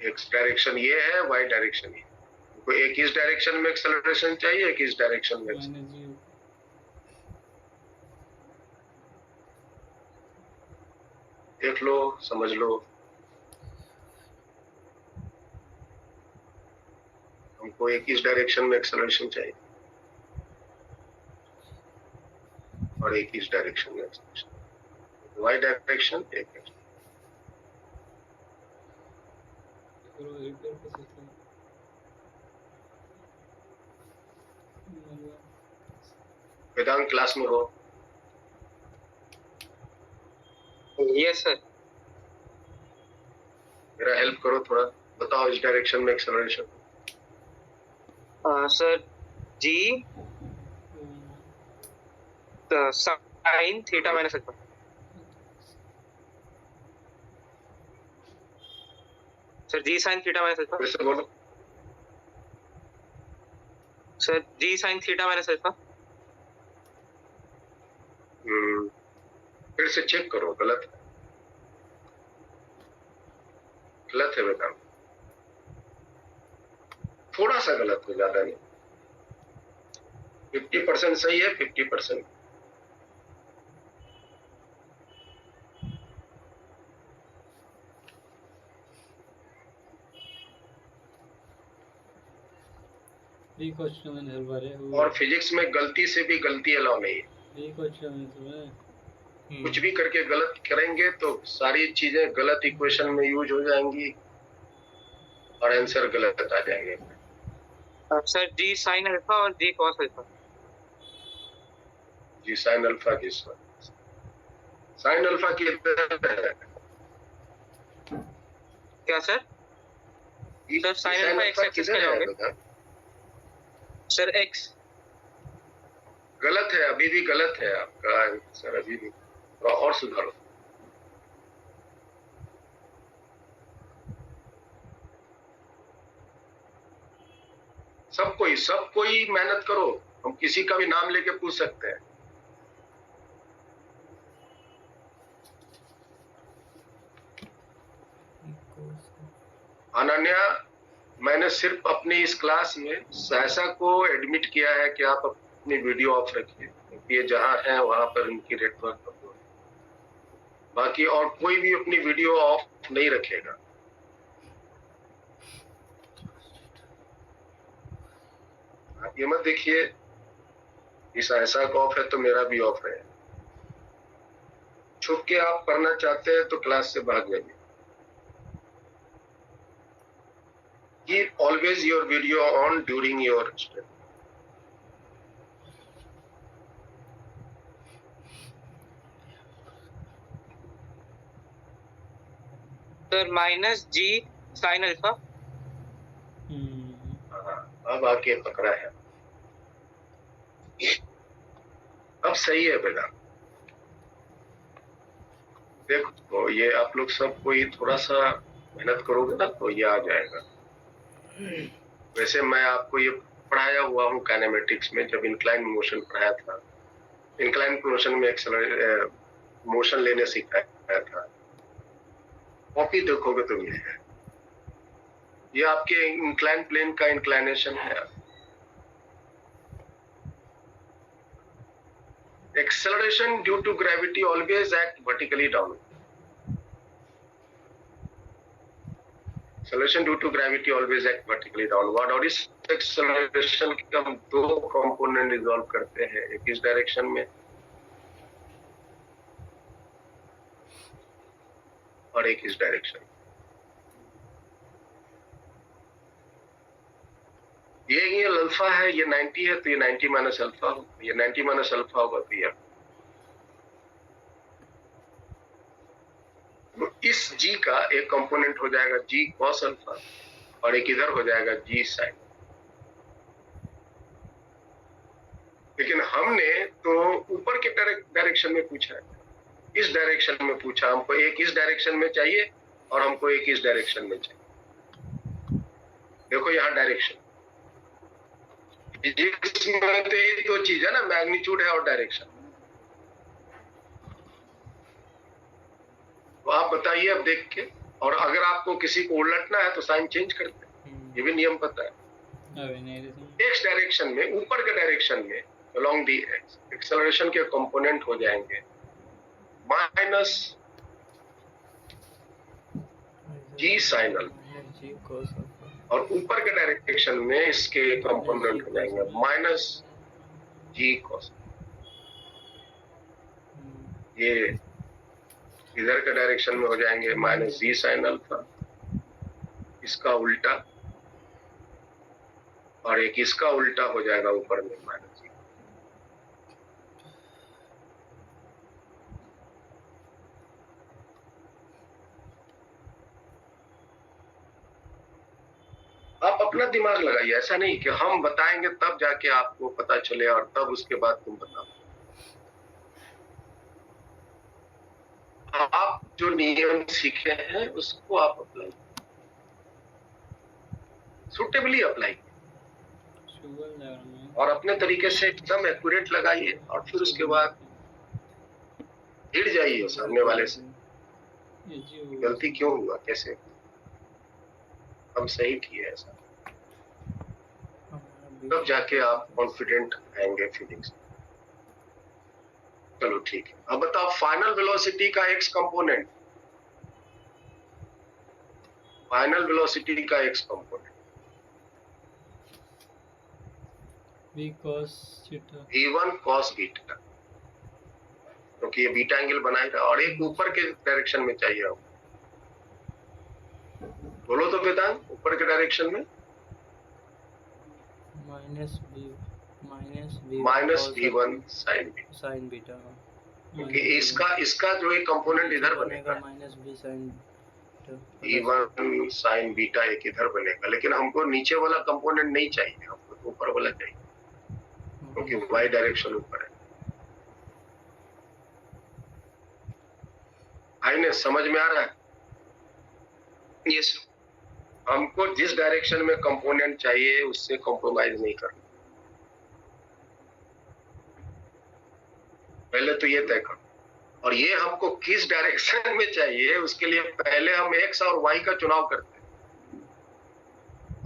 एक डायरेक्शन ये है, वाई डायरेक्शन ये, तो एक इस डायरेक्शन में एक्सेलरेशन चाहिए, एक इस डायरेक्शन में। देख लो, समझ लो। हमको एक इस डायरेक्शन में एक्सेलरेशन चाहिए और एक इस डायरेक्शन में एक्सेलरेशन। वाई डायरेक्शन एक है। वेदांत क्लास में हो? Yes sir. मेरा हेल्प करो थोड़ा, बताओ इस डायरेक्शन में acceleration. Sir g sine theta minus alpha. Sir g sine theta minus alpha. वैसे बोलो। Sir g sine theta minus alpha. फिर से चेक करो, गलत है, गलत है बेटा, थोड़ा सा गलत हो, ज्यादा नहीं। 50% सही है, 50%। भी क्वेश्चन में हर बारे और फिजिक्स में गलती से भी गलती अलाउ नहीं है। भी क्वेश्चन में कुछ भी करके गलत करेंगे तो सारी चीजें गलत इक्वेशन में यूज हो जाएंगी और आंसर गलत आ जाएंगे। सर जी साइन अल्फा और जी कॉस अल्फा। जी साइन अल्फा की साइन अल्फा की क्या sir? Sir sine alpha x axis पे जाओगे। सर एक्स गलत है, अभी भी गलत है आपका आंसर, अभी भी थोड़ा और सुधारो। सब कोई मेहनत करो, हम किसी का भी नाम लेके पूछ सकते हैं। अनन्या, मैंने सिर्फ अपनी इस क्लास में सहसा को एडमिट किया है कि आप अपनी वीडियो ऑफ रखिए, क्योंकि ये जहां है वहां पर इनकी नेटवर्क प्रॉब्लम है। बाकी और कोई भी अपनी वीडियो ऑफ नहीं रखेगा। आप ये मत देखिए कि सहसा का ऑफ है तो मेरा भी ऑफ है। छुप के आप पढ़ना चाहते हैं तो क्लास से भाग जाइए। Keep always your video on during your study. Sir minus G sine alpha. अब आके पकड़ा है, अब सही है बेटा। देखो तो ये आप लोग सब कोई थोड़ा सा मेहनत करोगे ना तो ये आ जाएगा। वैसे मैं आपको ये पढ़ाया हुआ हूँ काइनेमेटिक्स में, जब इंक्लाइन मोशन पढ़ाया था, इंक्लाइन मोशन में मोशन लेने सिखाया था। कॉपी देखोगे तो मिलेगा। ये आपके इंक्लाइन प्लेन का इंक्लाइनेशन है। Acceleration due to gravity always act vertically down. Acceleration due to gravity always act vertically downward. और इस acceleration के हम दो कंपोनेंट रिजॉल्व करते हैं, एक इस डायरेक्शन में और एक इस डायरेक्शन। ये अल्फा है, ये 90 है तो ये 90 माइनस अल्फा होगा, ये 90 माइनस अल्फा होगा तो ये। तो इस g का एक कंपोनेंट हो जाएगा g cos अल्फा और एक इधर हो जाएगा g sin। लेकिन हमने तो ऊपर के डायरेक्शन में पूछा है, इस डायरेक्शन में पूछा, हमको एक इस डायरेक्शन में चाहिए और हमको एक इस डायरेक्शन में चाहिए। देखो यहाँ डायरेक्शन, इसमें तो ये दो चीज है ना, मैग्नीट्यूड है और डायरेक्शन। तो आप बताइए अब देख के, और अगर आपको किसी को उलटना है तो साइन चेंज करते हैं, ये भी नियम पता है। एक्स डायरेक्शन में, ऊपर के डायरेक्शन में along the x एक्सेलरेशन के कंपोनेंट हो जाएंगे माइनस जी साइन अल्फा, और ऊपर के डायरेक्शन में इसके कंपोनेंट हो जाएंगे माइनस जी कॉस। ये इधर के डायरेक्शन में हो जाएंगे माइनस जी साइन अल्फा, इसका उल्टा, और एक इसका उल्टा हो जाएगा ऊपर में माइनस जी। अपना दिमाग लगाइए, ऐसा नहीं कि हम बताएंगे तब जाके आपको पता चले और तब उसके बाद तुम बताओ। आप जो नियम सीखे हैं उसको आप अप्लाई, सुटेबली अप्लाई और अपने तरीके से एकदम एक्यूरेट लगाइए और फिर उसके बाद भिड़ जाइए सामने वाले से, गलती क्यों हुआ, कैसे हम सही किए ऐसा, तब जाके आप कॉन्फिडेंट आएंगे फीलिंग्स। चलो ठीक है, अब बताओ फाइनल वेलोसिटी का एक्स कंपोनेंट, फाइनल वेलोसिटी का x component v cos theta v1 cos beta, क्योंकि ये बीटा एंगल बना ही रहा और एक ऊपर के डायरेक्शन में चाहिए हमको। बोलो तो वेदांत, ऊपर के डायरेक्शन में माइनस v1 साइन बीटा, क्योंकि इसका जो एक कंपोनेंट इधर बनेगा minus b sin v1 sign beta एक इधर बनेगा, लेकिन हमको नीचे वाला कंपोनेंट नहीं चाहिए, हमको तो ऊपर वाला चाहिए क्योंकि y डायरेक्शन ऊपर है। आईने समझ में आ रहा है? यस हमको जिस डायरेक्शन में कंपोनेंट चाहिए उससे कॉम्प्रोमाइज नहीं करना, पहले तो ये तय करो। और ये हमको किस डायरेक्शन में चाहिए उसके लिए पहले हम x और y का चुनाव करते हैं,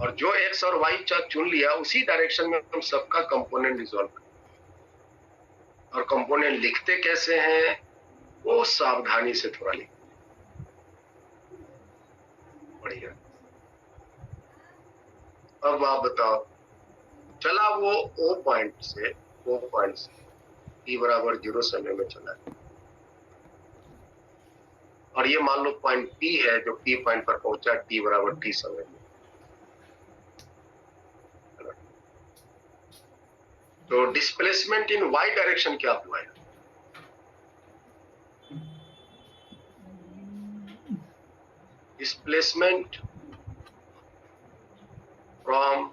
और जो x और y चुन लिया उसी डायरेक्शन में हम सबका कंपोनेंट रिजॉल्व करते हैं। और कंपोनेंट लिखते कैसे हैं वो सावधानी से थोड़ा लिखते, बढ़िया। अब आप बताओ, चला वो O पॉइंट से t बराबर 0 समय में चला है, और ये मान लो पॉइंट P है जो P पॉइंट पर पहुंचा t बराबर t समय में। तो डिस्प्लेसमेंट इन y डायरेक्शन क्या हुआ है? Displacement from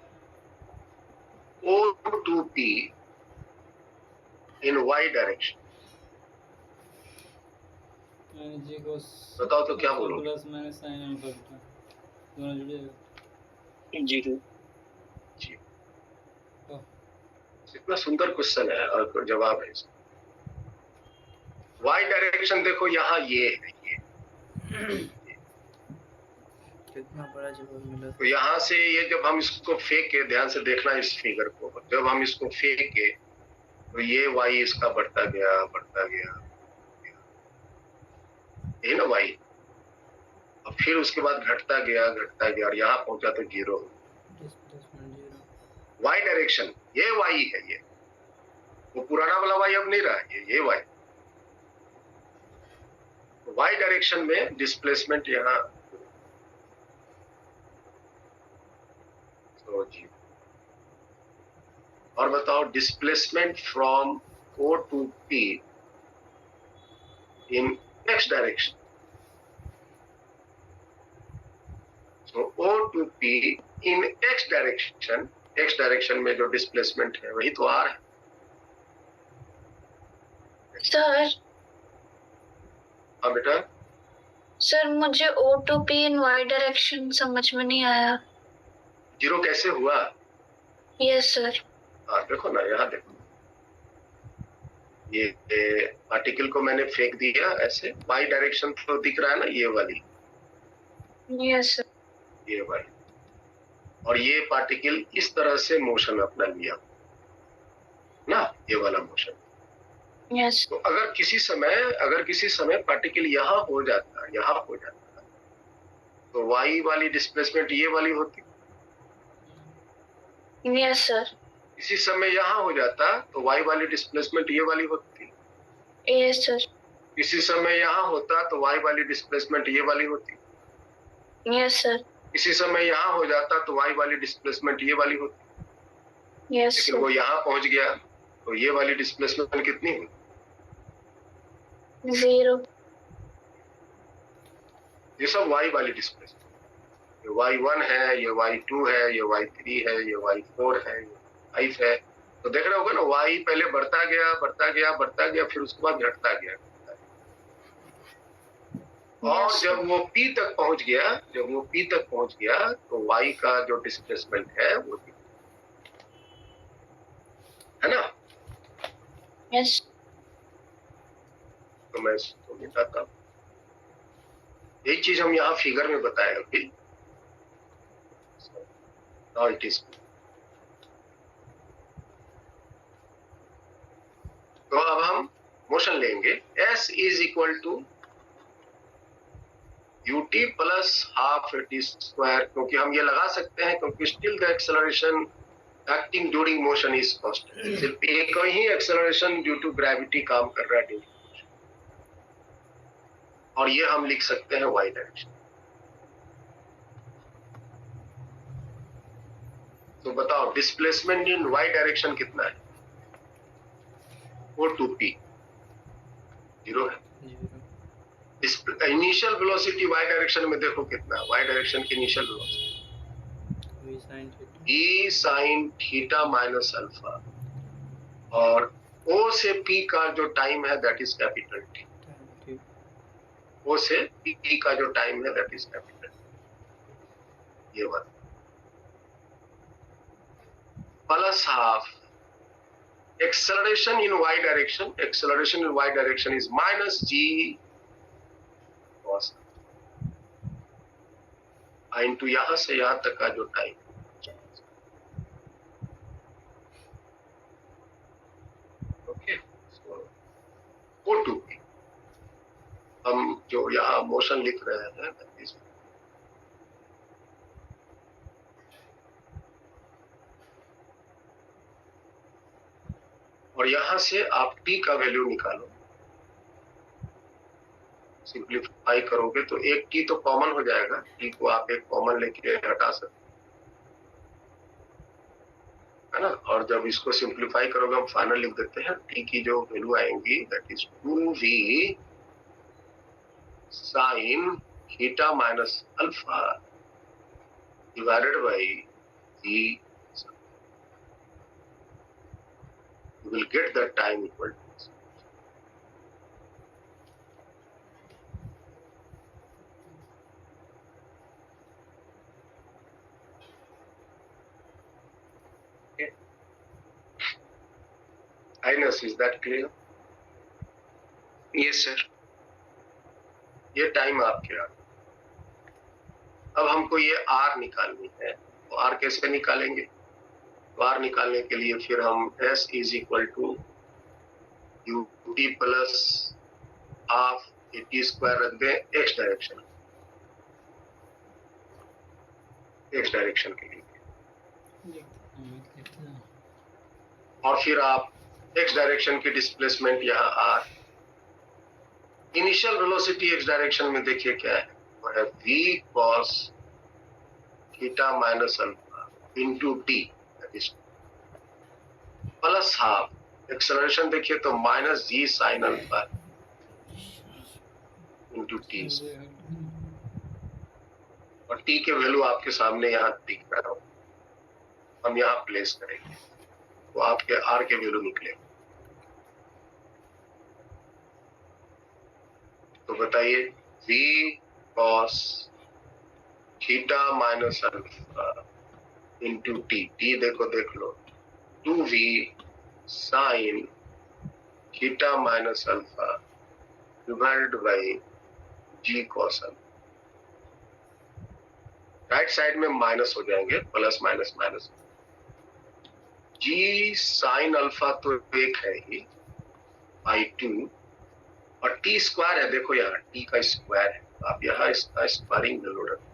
O to P in y direction, बताओ तो क्या बोलो? Plus minus sin alpha beta दोनों जुड़ेगा। 0 जी, इतना सुंदर क्वेश्चन है और जवाब है इसका। y डायरेक्शन देखो यहाँ ये है, ये कितना बड़ा जवाब मिला। तो यहाँ से ये जब हम इसको फेंके, ध्यान से देखना इस फिगर को, जब हम इसको फेंके तो ये y इसका बढ़ता गया, यही ना y, और फिर उसके बाद घटता गया और यहाँ पहुंचा तो 0। डिस्प्लेसमेंट 0 y डायरेक्शन ये y है, ये वो पुराना वाला y अब नहीं रहा, ये y। y डायरेक्शन में डिस्प्लेसमेंट यहाँ तो जी। और बताओ displacement from O to P in x direction, तो O to P in x direction में जो डिस्प्लेसमेंट है वही तो r है। सर हाँ बेटा, सर मुझे O to P in y direction समझ में नहीं आया। 0 कैसे हुआ? Yes sir. हाँ देखो ना, यहाँ देखो, ये पार्टिकल को मैंने फेंक दिया ऐसे, y डायरेक्शन तो दिख रहा है ना, ये वाली, यस सर। ये वाली, और ये पार्टिकल इस तरह से मोशन अपना लिया ना, ये वाला मोशन। यस। तो अगर किसी समय पार्टिकल यहाँ हो जाता तो y वाली डिस्प्लेसमेंट ये वाली होती, यस सर। किसी समय यहाँ हो जाता तो y वाली डिस्प्लेसमेंट ये वाली होती, यस सर। किसी समय यहाँ होता तो y वाली डिस्प्लेसमेंट ये वाली होती, यस सर। किसी समय यहाँ हो जाता तो y वाली डिस्प्लेसमेंट ये वाली होती। यस लेकिन वो यहाँ पहुंच गया तो ये वाली डिस्प्लेसमेंट कितनी हुई? 0। ये सब y वाली डिस्प्लेसमेंट। ये y1 है, ये y2 है, ये y3 है, ये y4 है, ये y5 है। तो देख रहे होगा ना, y पहले बढ़ता गया बढ़ता गया बढ़ता गया, फिर उसके बाद घटता गया। और Yes, जब वो P तक पहुंच गया, जब वो P तक पहुंच गया तो y का जो डिस्प्लेसमेंट है वो है ना। yes. तो मैं इसको मिटाता हूँ। यही चीज हम यहाँ फिगर में बताए अभी। Now it is। तो अब हम मोशन लेंगे। S is equal to ut plus half at square, क्योंकि हम ये लगा सकते हैं क्योंकि still the acceleration acting during motion is constant. सिर्फ एक ही एक्सेलरेशन ड्यू टू ग्रेविटी काम कर रहा है ड्यूरिंग, और ये हम लिख सकते हैं y डायरेक्शन। तो बताओ डिस्प्लेसमेंट इन y डायरेक्शन कितना है? O2p 0 है। 0 इनिशियल वेलोसिटी y डायरेक्शन में देखो कितना है, y डायरेक्शन की initial velocity v sin theta e sin theta minus alpha, और O से P का जो टाइम है दैट इज कैपिटल T। ठीक O से P का जो टाइम है दैट इज कैपिटल T। ये बात plus half acceleration in y direction, acceleration in y direction is minus g cos into यहां से यहां तक का जो टाइम। ओके, O2p हम जो यहाँ मोशन लिख रहे हैं that is और यहां से आप t का वैल्यू निकालो, सिंप्लीफाई करोगे तो एक t तो कॉमन हो जाएगा, t को आप एक कॉमन लेके हटा सकते है ना। और जब इसको सिंप्लीफाई करोगे, हम फाइनल लिख देते हैं, t की जो वैल्यू आएंगी that is 2v sine theta minus alpha divided by v। You will get that time equal to this. Okay. Ines, is that clear? Yes, sir. ये टाइम आपके आ। अब हमको ये R निकालनी है, तो R कैसे निकालेंगे? तो R निकालने के लिए फिर हम S is equal to ut plus half at square रख दें x डायरेक्शन, x डायरेक्शन के लिए, और फिर आप x डायरेक्शन की डिस्प्लेसमेंट यहाँ r। Initial velocity x direction में देखिए क्या है, वो है v cos theta minus alpha into T plus half acceleration देखिए तो minus G sine alpha into T, और टी के वैल्यू आपके सामने यहाँ दिख रहा हो, हम यहाँ प्लेस करेंगे तो आपके आर के वैल्यू निकले। तो बताइए v cos theta minus alpha into T, T देखो देख लो 2v sine theta minus alpha divided by G cos alpha. Right side में माइनस हो जाएंगे, plus minus minus. G sine alpha तो एक है ही बाई 2, और टी स्क्वायर है, देखो यहाँ टी का स्क्वायर है, आप यहाँ इसका स्क्वायरिंग वैल्यू रखो,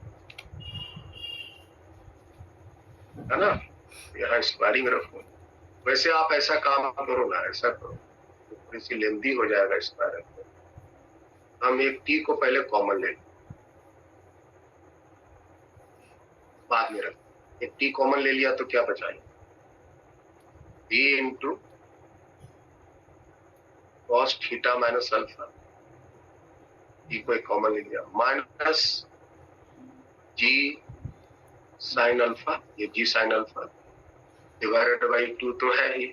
है ना, यहाँ स्क्वायरिंग रखो। वैसे आप ऐसा काम करो ना, ऐसा करो तो थोड़ी सी लेंदी हो जाएगा स्क्वायर। हम एक टी को पहले कॉमन ले, बाद में रख। एक टी कॉमन ले लिया तो क्या बचा, v into cos theta minus alpha, T को एक कॉमन ले लिया, माइनस जी साइन अल्फा, ये जी साइन अल्फा डिवाइडेड बाई 2 तो है ही,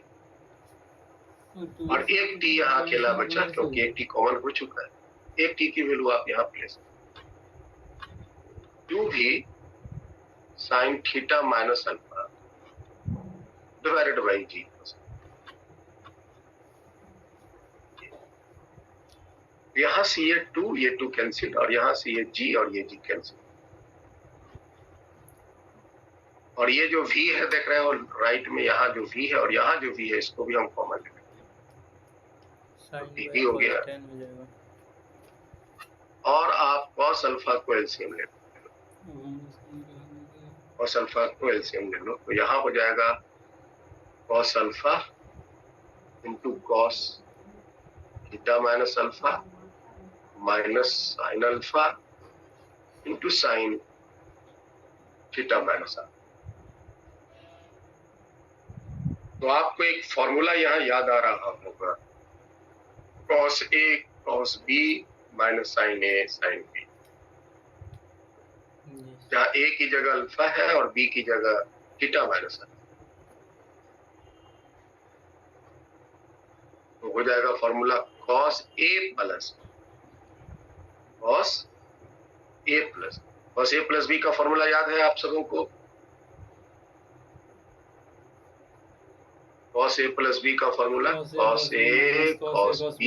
और एक टी यहाँ अकेला बचा क्योंकि एक टी कॉमन हो चुका है। एक टी की वैल्यू आप यहाँ प्लेस 2 भी sine theta minus alpha divided by g. यहाँ से ये 2 कैंसिल, और यहाँ से ये जी और ये जी कैंसिल, और ये जो v है देख रहे हो राइट में, यहाँ जो v है और यहाँ जो v है इसको भी हम कॉमन ले लेते हैं, टी हो गया। और आप cos अल्फा को एलसीएम ले लो, cos अल्फा को एलसीएम ले लो, तो यहाँ हो जाएगा cos alpha into cos theta minus alpha minus sine alpha into sine theta minus alpha. तो आपको एक फॉर्मूला यहाँ याद आ रहा होगा, cos A cos B minus sine A sine B, जहाँ A की जगह अल्फा है और B की जगह थीटा माइनस अल्फा। तो हो जाएगा formula cos A plus cos A plus B का फॉर्मूला याद है आप सबों को? cos A प्लस B का formula cos A cos B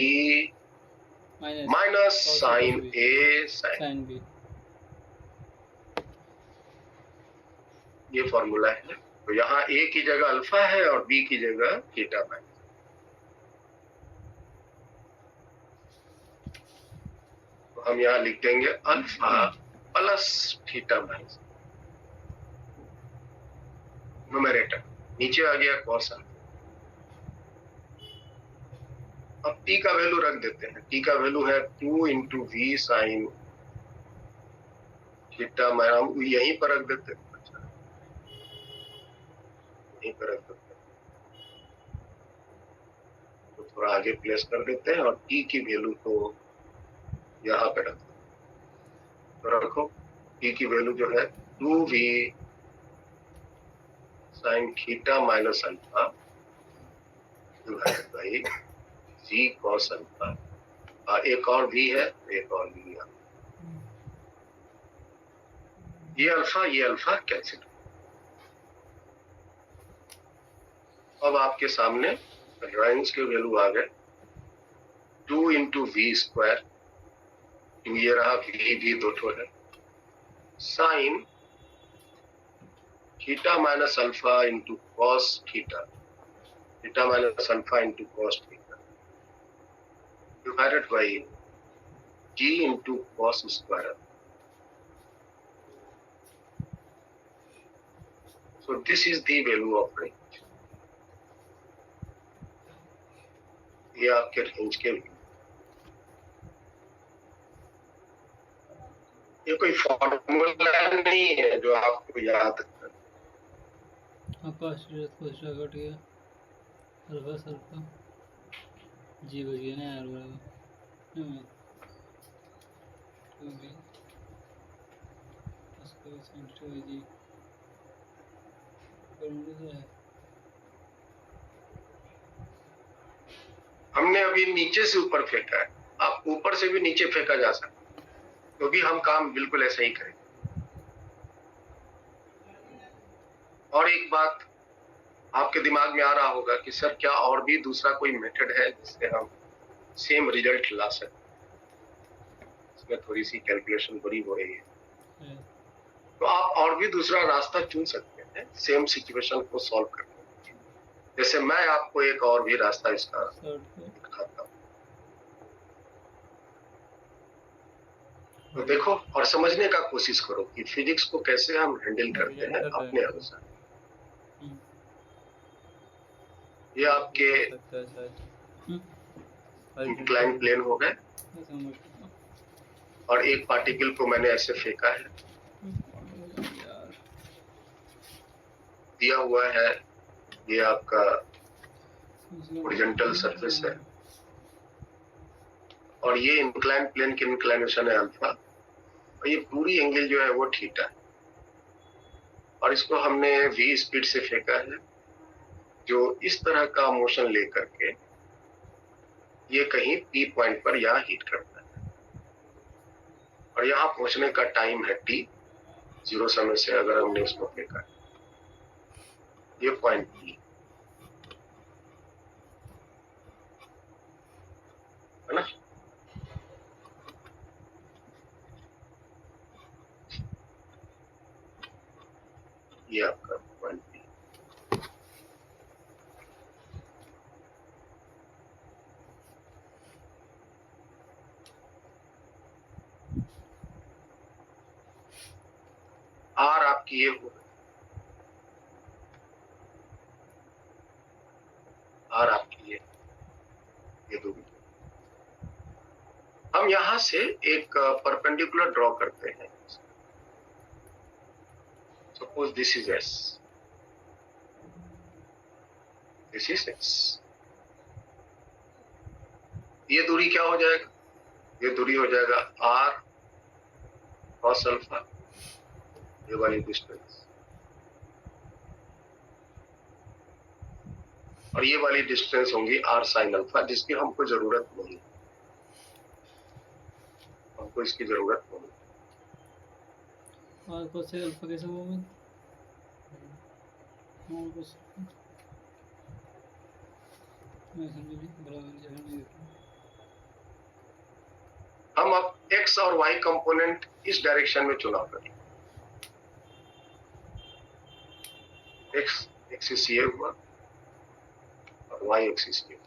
minus sine A sine B, ये फॉर्मूला है। तो यहाँ A की जगह अल्फा है और B की जगह थीटा माइनस। तो हम यहाँ लिख देंगे alpha plus theta minus, numerator नीचे आ गया cos अल्फा। अब t का वैल्यू रख देते हैं, t का वैल्यू है 2 इंटू वी साइन थीटा, मैं हम यहीं पर रख देते हैं, यहीं पर रख देते हैं, तो थोड़ा आगे प्लेस कर देते हैं, और t की वैल्यू को यहाँ पे रख देते हैं। तो रखो t की वैल्यू जो है 2v sine theta minus alpha divided by G cos alpha, एक और v है, एक और v है, ये अल्फा कैंसिल। अब आपके सामने रेंज के वैल्यू आ गए, 2 इंटू वी स्क्वायर, ये रहा v दो ठो है, sign theta minus alpha into cos theta, theta minus alpha into cos theta divided by g into cos square. So this is the value of range. ये आपके range के लिए, ये कोई फॉर्मूला नहीं है जो आपको याद है। कट गया अल्फा सल्फा जी बच गया ना यार, बराबर हमने अभी नीचे से ऊपर फेंका है, आप ऊपर से भी नीचे फेंका जा सकता है, क्योंकि हम काम बिल्कुल ऐसा ही करेंगे। और एक बात आपके दिमाग में आ रहा होगा कि सर क्या और भी दूसरा कोई मेथड है जिससे हम सेम रिजल्ट ला सकते? इसमें थोड़ी सी कैलकुलेशन बड़ी हो रही है, तो आप और भी दूसरा रास्ता चुन सकते हैं सेम सिचुएशन को सॉल्व करने के लिए। जैसे मैं आपको एक और भी रास्ता इसका दिखाता हूँ, तो देखो और समझने का कोशिश करो कि फिजिक्स को कैसे हम हैंडल करते हैं अपने अनुसार। ये आपके इंक्लाइन प्लेन हो गए, और एक पार्टिकल को मैंने ऐसे फेंका है, दिया हुआ है ये आपका हॉरिजॉन्टल सरफेस है, और ये इंक्लाइन प्लेन की इंक्लाइनेशन है अल्फा, और ये पूरी एंगल जो है वो थीटा है। और इसको हमने v स्पीड से फेंका है, जो इस तरह का मोशन लेकर के ये कहीं p पॉइंट पर यहाँ हिट करता है, और यहाँ पहुंचने का टाइम है t, 0 समय से अगर हमने इसको फेंका, ये पॉइंट p है ना। ये आपका पॉइंट p। R आपकी ये हो, R आपकी ये दूरी। हम यहां से एक परपेंडिकुलर ड्रॉ करते हैं। Suppose this is S, this is X। ये दूरी क्या हो जाएगा? ये दूरी हो जाएगा R cos अल्फा, ये वाली डिस्टेंस, और ये वाली डिस्टेंस होंगी R sin अल्फा, जिसकी हमको जरूरत नहीं, हमको इसकी जरूरत नहीं। और cos अल्फा कैसे होगा? और cos मैं समझ नहीं, बराबर जगह नहीं देखा। हम अब x और y कंपोनेंट इस डायरेक्शन में चुनाव करेंगे। x एक्सिस ये हुआ और y एक्सिस ये,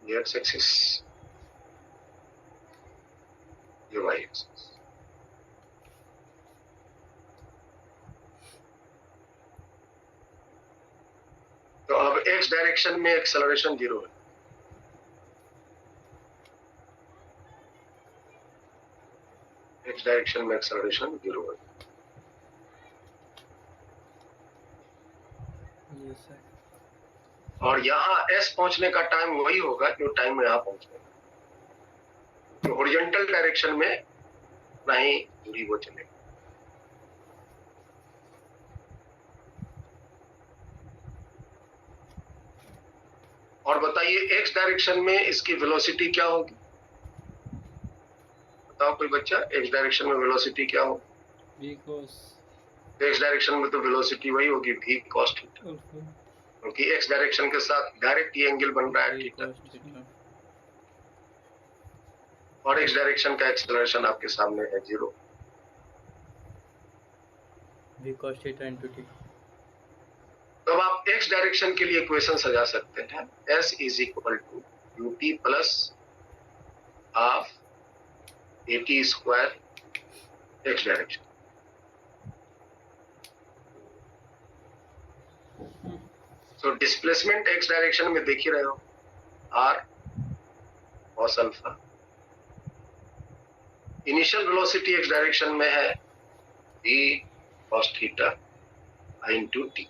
ये x एक्सिस, ये y एक्सिस। तो अब x डायरेक्शन में एक्सेलरेशन 0 है, x डायरेक्शन में एक्सेलरेशन 0 है। ये सर और यहाँ s पहुंचने का टाइम वही होगा जो टाइम यहाँ पहुंचने का। तो हॉरिजॉन्टल डायरेक्शन में नहीं दूरी वो चलेगी। और बताइए x डायरेक्शन में इसकी वेलोसिटी क्या होगी? बताओ कोई बच्चा, x डायरेक्शन में वेलोसिटी क्या होगी? v cos x डायरेक्शन में तो वेलोसिटी वही होगी v cos थीटा, अल्फा क्योंकि x डायरेक्शन के साथ डायरेक्ट ये एंगल बन रहा है v थीटा, cos थीटा। और x डायरेक्शन का एक्सेलरेशन आपके सामने है 0। v cos theta into t। तब आप x डायरेक्शन के लिए इक्वेशन सजा सकते हैं, s is equal to ut plus half at square x direction. तो डिस्प्लेसमेंट x डायरेक्शन में देख ही रहे हो, r cos alpha. Initial velocity x direction में है v cos theta into t।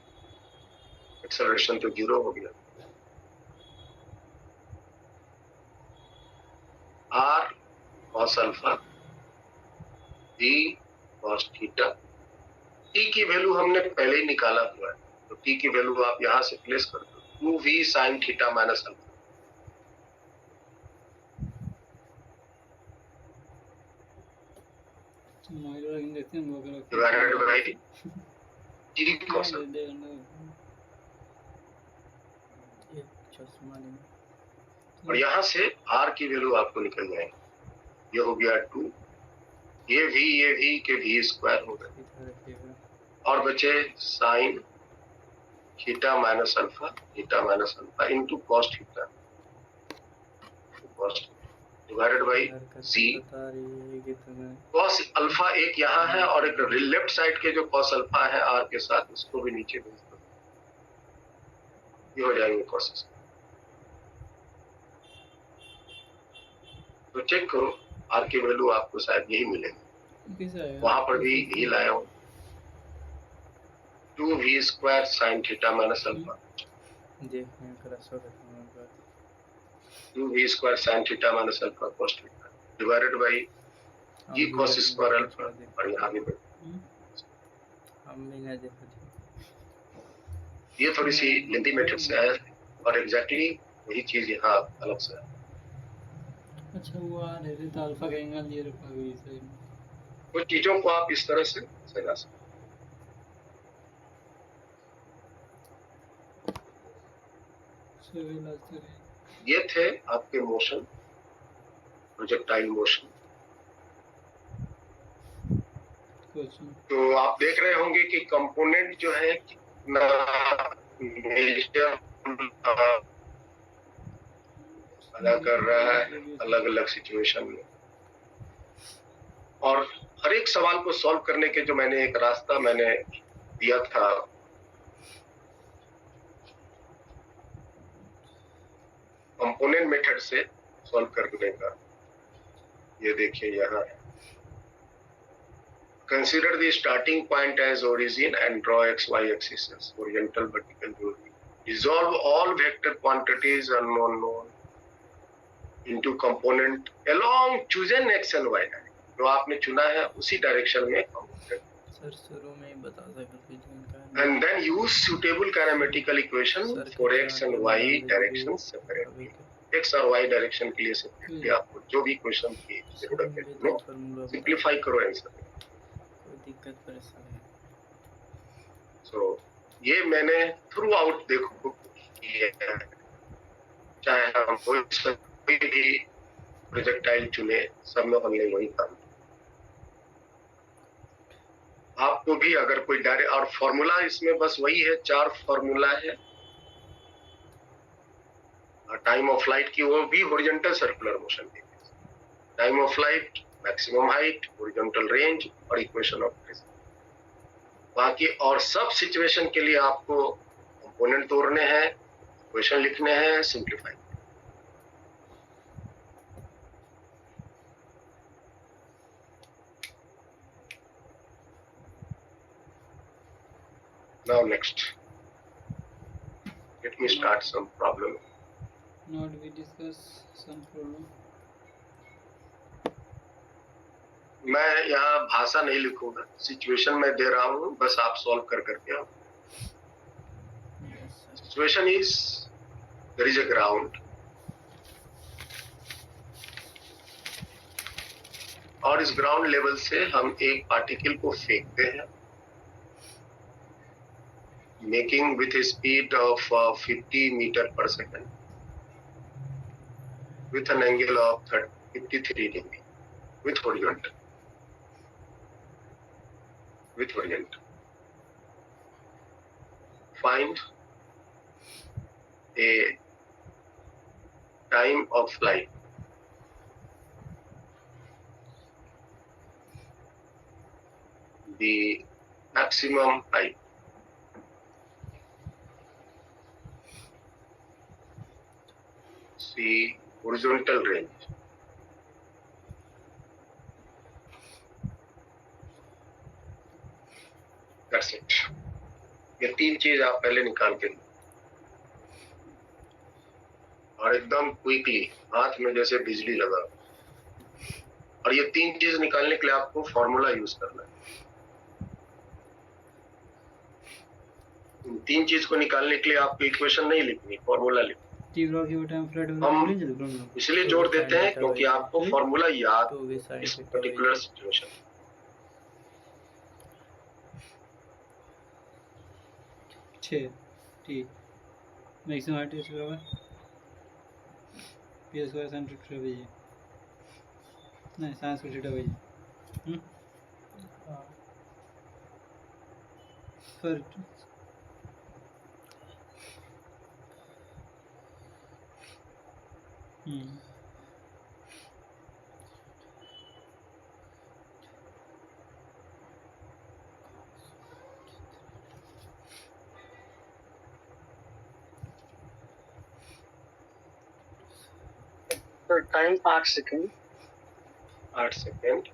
Acceleration तो 0 हो गया, r cos alpha v cos theta. t की वैल्यू हमने पहले ही निकाला हुआ है, तो t की वैल्यू आप यहां से प्लेस कर दो, 2v sin theta minus alpha. माइनर इन देखते हैं वो अगर divided by t cos alpha. दे देना ये चश्मा नहीं। और यहाँ से r की वैल्यू आपको निकल जाएगी, ये हो गया 2, ये v के v स्क्वायर हो गया, इधर रखिएगा और बचे sign theta minus alpha into cos theta divided by c। बता रही है कि तुम्हें कॉस अल्फा एक यहाँ है और एक लेफ्ट साइड के जो कॉस अल्फा है r के साथ, उसको भी नीचे भेज दो, ये हो जाएंगे कॉसेस। तो चेक करो r की वैल्यू आपको शायद यही मिलेगी, कैसा है वहां पर भी यही लाया हूँ, 2v square sine theta minus alpha, देखने का रसो रखूंगा 2v square sine theta minus alpha cos theta divided by G cos square alpha और यहाँ भी हम भी नहीं देखा थी। ये थोड़ी सी लेंथी मेथड से है और एग्जैक्टली वही चीज यहाँ अलग से है। अच्छा वो आ रहे थे तो अल्फा का एंगल ये रखा गई सही में। कुछ चीजों को आप इस तरह से सजा सकते सिविल आज तक हैं। ये थे आपके मोशन, प्रोजेक्टाइल मोशन। क्वेश्चन तो आप देख रहे होंगे कि कंपोनेंट जो है कितना मेजर अदा कर रहा है अलग अलग सिचुएशन में। और हर एक सवाल को सॉल्व करने के जो मैंने एक रास्ता मैंने दिया था, कंपोनेंट मेथड से सॉल्व करने का, ये देखिए यहाँ है। Consider the starting point as origin and draw XY axis as horizontal vertical geometry. Resolve all vector quantities unknown known into component along chosen X and Y direction. जो आपने चुना है उसी डायरेक्शन में component. सर शुरू में ही बता सकते थे इनका। And then use suitable kinematical equation for X and Y directions separately. X और Y डायरेक्शन के लिए separately आपको जो भी क्वेश्चन की जरूरत है सिंप्लीफाई करो आंसर। दिक्कत परेशानी। So, ये मैंने थ्रू आउट देखो किया है, चाहे हम कोई भी प्रोजेक्टाइल चुने, सब में हमने वही काम। आपको भी अगर कोई डायरेक्ट और फॉर्मूला इसमें बस वही है, 4 फॉर्मूला है। टाइम ऑफ फ्लाइट की वो भी हॉरिजॉन्टल सर्कुलर मोशन की, time of flight, maximum height, horizontal range और इक्वेशन ऑफ प्रेशर। बाकी और सब सिचुएशन के लिए आपको कंपोनेंट तोड़ने हैं, इक्वेशन लिखने हैं, simplify. Now next, let me start some problem. Not we discuss some problem. मैं यहाँ भाषा नहीं लिखूंगा, सिचुएशन मैं दे रहा हूँ, बस आप सॉल्व कर करके आओ। Situation is there is a ground और इस ग्राउंड लेवल से हम एक पार्टिकल को फेंकते हैं, making with a speed of 50 metre per second with an angle of 53 degree with horizontal. Find a time of flight. The maximum height. See horizontal range. That's it. ये 3 चीज आप पहले निकाल के लो और एकदम क्विकली हाथ में जैसे बिजली लगा। और ये 3 चीज निकालने के लिए आपको फॉर्मूला यूज करना है। इन 3 चीज को निकालने के लिए आपको इक्वेशन नहीं लिखनी, फॉर्मूला लिखना। हम इसलिए जोड़ देते हैं क्योंकि आपको फॉर्मूला याद इस पर्टिकुलर सिचुएशन। ठीक मैक्सिमम हाइट इज बराबर P square sin theta by g नहीं sin square theta by g पर time 8 second, 8 second,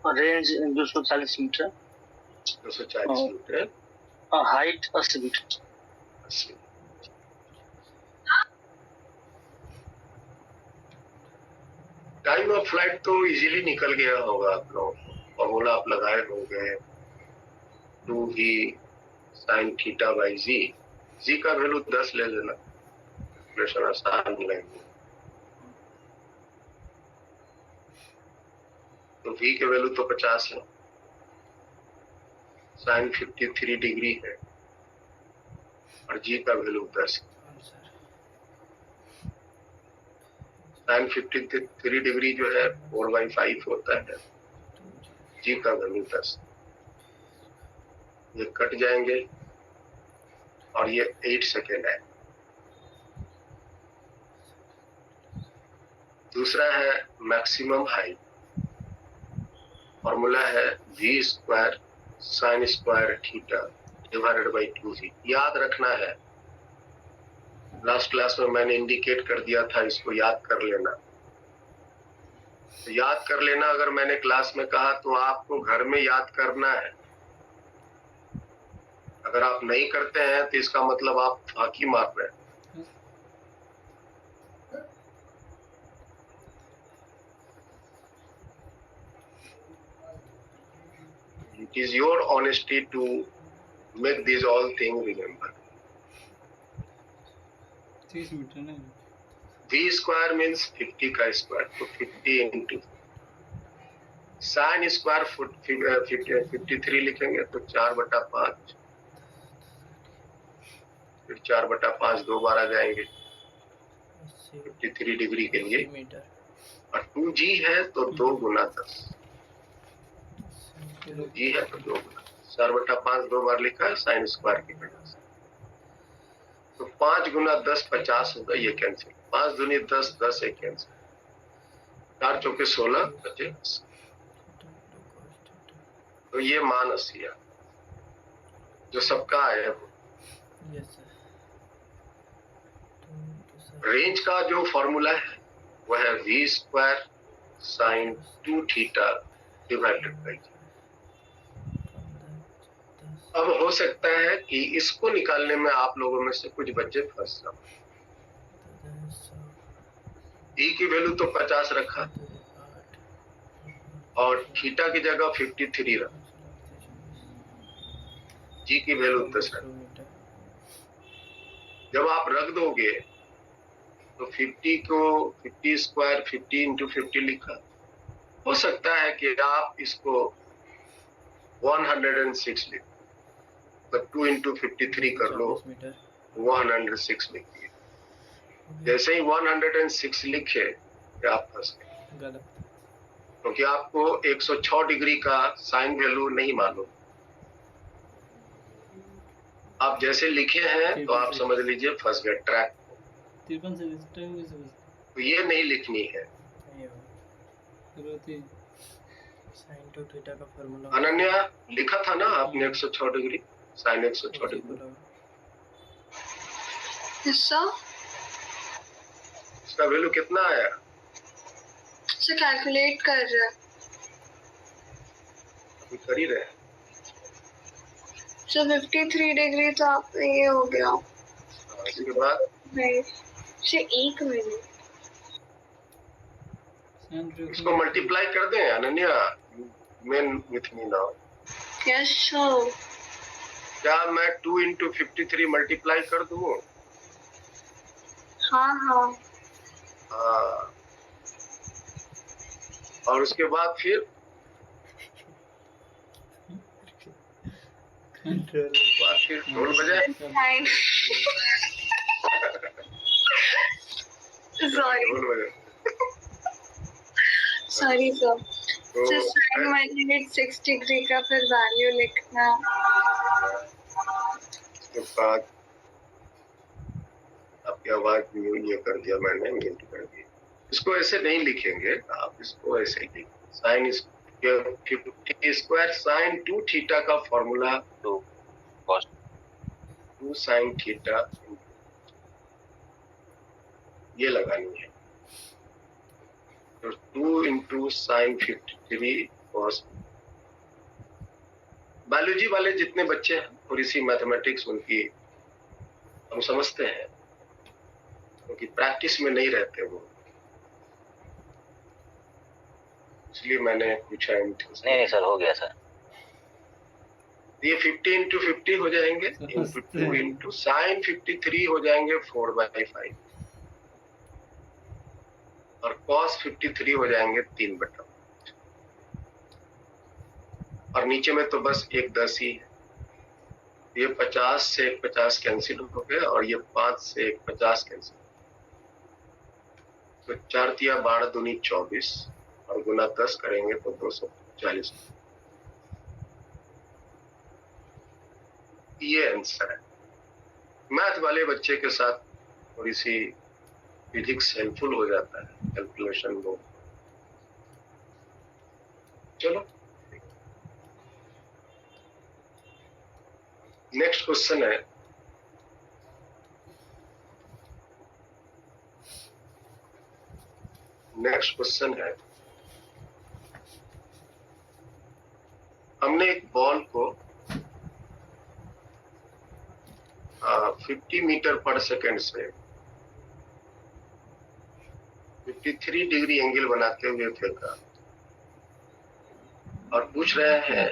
range 240 metre, 240 metre, height 80 metre. 80। Time of flight तो इजीली निकल गया होगा आप लोगों को, फॉर्मूला आप लगाए होंगे 2v sin थीटा बाई जी का वैल्यू 10 ले लेना, कैलकुलेशन आसान लगेगी। तो v के वैल्यू तो 50 है, साइन 53 डिग्री है और g का वैल्यू 10 है। साइन 53 डिग्री जो है 4/5 होता है, g का वैल्यू 10। ये कट जाएंगे और ये 8 सेकेंड है। दूसरा है मैक्सिमम हाइट, फॉर्मूला है v square sine square theta divided by 2g। याद रखना है, लास्ट क्लास में मैंने इंडिकेट कर दिया था, इसको याद कर लेना। तो याद कर लेना, अगर मैंने क्लास में कहा तो आपको घर में याद करना है। अगर आप नहीं करते हैं तो इसका मतलब आप फाकी मार रहे हैं। It is your honesty to make these all things remember. 30 metre ना। v स्क्वायर मीन्स 50 का स्क्वायर, तो 50 इंटू साइन स्क्वायर 53 लिखेंगे तो 4/5, फिर 4/5 दो बार आ जाएंगे 53 डिग्री के लिए, और 2g है तो 2 गुना 10, 2g है तो 2 गुना 4/5 दो बार लिखा है साइन स्क्वायर की वजह से। तो 5 गुना 10 50 होगा, ये कैंसिल, 5 दूनी 10, 10 एक कैंसिल, 4 चौके 16 बचे। तो ये मान 80 जो सबका है। रेंज का जो फॉर्मूला है वह है v square sine 2 theta divided by. अब हो सकता है कि इसको निकालने में आप लोगों में से कुछ बच्चे फंस जाओ। e की वैल्यू तो 50 रखा और थीटा की जगह 53 रखा, g की वैल्यू 10 रखा। जब आप रख दोगे तो 50 को 50 स्क्वायर 50 इंटू 50 लिखा, हो सकता है कि आप इसको 106 लिख, मतलब 2 इंटू 53 कर लो, 106 लिखिए। जैसे ही 106 लिखे आप फंस गए, क्योंकि आपको 106 डिग्री का साइन वैल्यू नहीं मालूम। आप जैसे लिखे हैं तो आप समझ लीजिए फंस गए ट्रैक। 53 से टाइम कैसे तो ये नहीं लिखनी है। साइन 2 थीटा का फार्मूला अनन्या लिखा था ना आपने 106 डिग्री साइन 106 डिग्री, सर इसका वैल्यू कितना आया? सर कैलकुलेट कर रहे हैं। अभी कर ही रहे हैं। सर 53 डिग्री तो आप ये हो गया। इसके बाद नहीं सर, एक मिनट, इसको मल्टीप्लाई कर दें। Ananya main with me now. Yes sir. क्या मैं 2 इंटू 53 मल्टीप्लाई कर दूं? हाँ हाँ। हाँ, और उसके बाद फिर ढोल बजाए। नाइन सॉरी ढोल बजाए। Sorry sir. तो सर साइन 106 डिग्री का फिर वैल्यू लिखना। उसके बाद आपकी आवाज म्यूट ये कर दिया मैंने, म्यूट कर दिया। इसको ऐसे नहीं लिखेंगे आप, इसको ऐसे ही लिखेंगे। साइन 50 स्क्वायर साइन 2 थीटा का फॉर्मूला तो 2 साइन थीटा ये लगानी है। तो 2 इंटू साइन 53 कॉस। बायोलॉजी वाले जितने बच्चे हैं, थोड़ी सी मैथमेटिक्स उनकी हम समझते हैं, क्योंकि प्रैक्टिस में नहीं रहते वो। इसलिए मैंने पूछा इंटू। नहीं सर, हो गया सर। ये 50 इंटू 50 हो जाएंगे, इंटू 2 इंटू साइन 53 हो जाएंगे 4/5, और कॉस 53 हो जाएंगे 3/5। और नीचे में तो बस एक 10 ही है। ये 50 से 50 कैंसिल हो गया, और ये 5 से 50 कैंसिल। तो 4 तिया 12 दूनी 24, और गुना 10 करेंगे तो 240। ये आंसर है। मैथ वाले बच्चे के साथ थोड़ी सी फिजिक्स हेल्पफुल हो जाता है कैलकुलेशन में। चलो नेक्स्ट क्वेश्चन है, हमने एक बॉल को 50 मीटर पर सेकंड से 53 डिग्री एंगल बनाते हुए फेंका, और पूछ रहे हैं